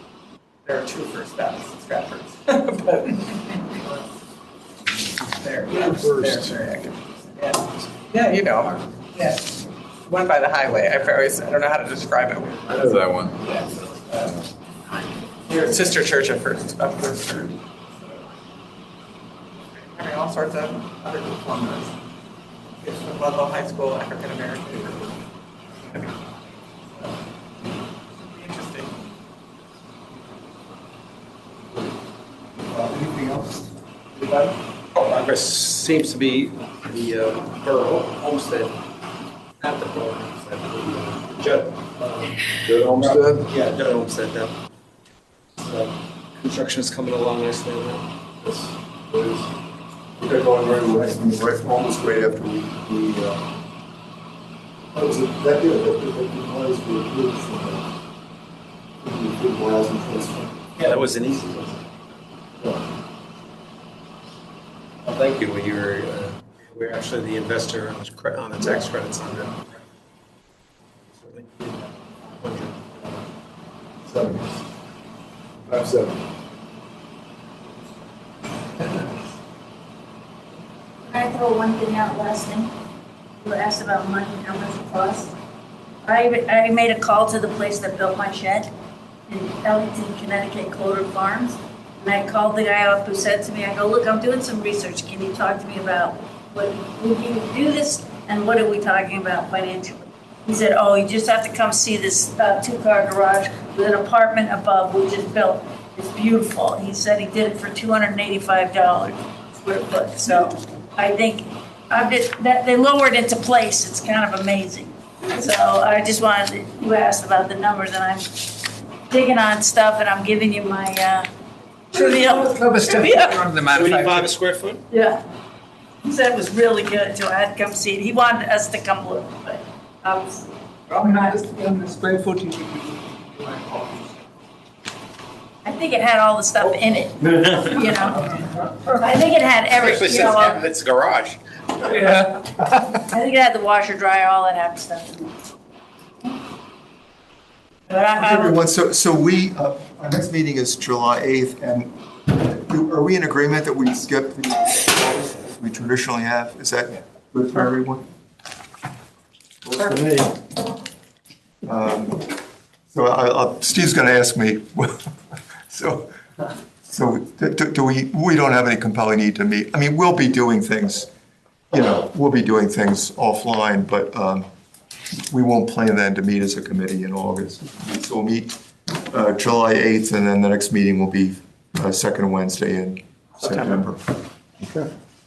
There are 2 First Baptists in Stratford. But they're very active. Yeah, you know. Yeah. One by the highway. I don't know how to describe it. I know that one. Your sister church at First Church. Having all sorts of other performers. It's from Ludlow High School, African American. Interesting. Anything else? Anybody? Progress seems to be the borough homestead, not the borough homestead, the Judd. Good Homestead? Yeah, Judd homestead, that. Construction is coming along nicely on that. Yes, it is. They're going very well. I mean, right, almost right after we that was that good, that the noise were approved for the affordable housing trust fund. Yeah, that wasn't easy. Yeah. Well, thank you. We're actually the investor on the tax credits on that. Certainly. 70. 570. Can I throw one thing out last thing? You asked about money, how much it costs. I made a call to the place that built my shed in Ellington, Connecticut, Clover Farms. And I called the guy up who said to me, I go, look, I'm doing some research. Can you talk to me about what, would you do this? And what are we talking about financially? He said, oh, you just have to come see this two-car garage with an apartment above we just built. It's beautiful. He said he did it for $285 square foot. So I think that they lowered it to place. It's kind of amazing. So I just wanted, you asked about the numbers and I'm digging on stuff and I'm giving you my trivial. 75 a square foot? Yeah. He said it was really good, so I had to come see it. He wanted us to come look, but I was. I think it had all the stuff in it, you know. I think it had everything, you know. It's a garage. Yeah. I think it had the washer, dryer, all that happy stuff in it. But Everyone, so we, our next meeting is July 8th, and are we in agreement that we skip the August as we traditionally have? Is that good for everyone? Works for me. So Steve's going to ask me, so do we don't have any compelling need to meet? I mean, we'll be doing things, you know, we'll be doing things offline, but we won't plan then to meet as a committee in August. So we'll meet July 8th, and then the next meeting will be second Wednesday in September.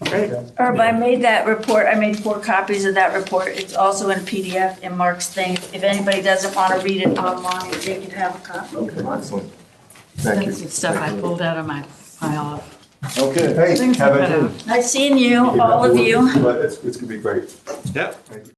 Okay. Herb, I made that report, I made 4 copies of that report. It's also in PDF in Mark's thing. If anybody doesn't want to read it online, they can have a copy. Okay, excellent. Thank you. That's the stuff I pulled out of my pile of. Okay, hey, have a good. Nice seeing you, all of you. But it's going to be great. Yeah. Thank you.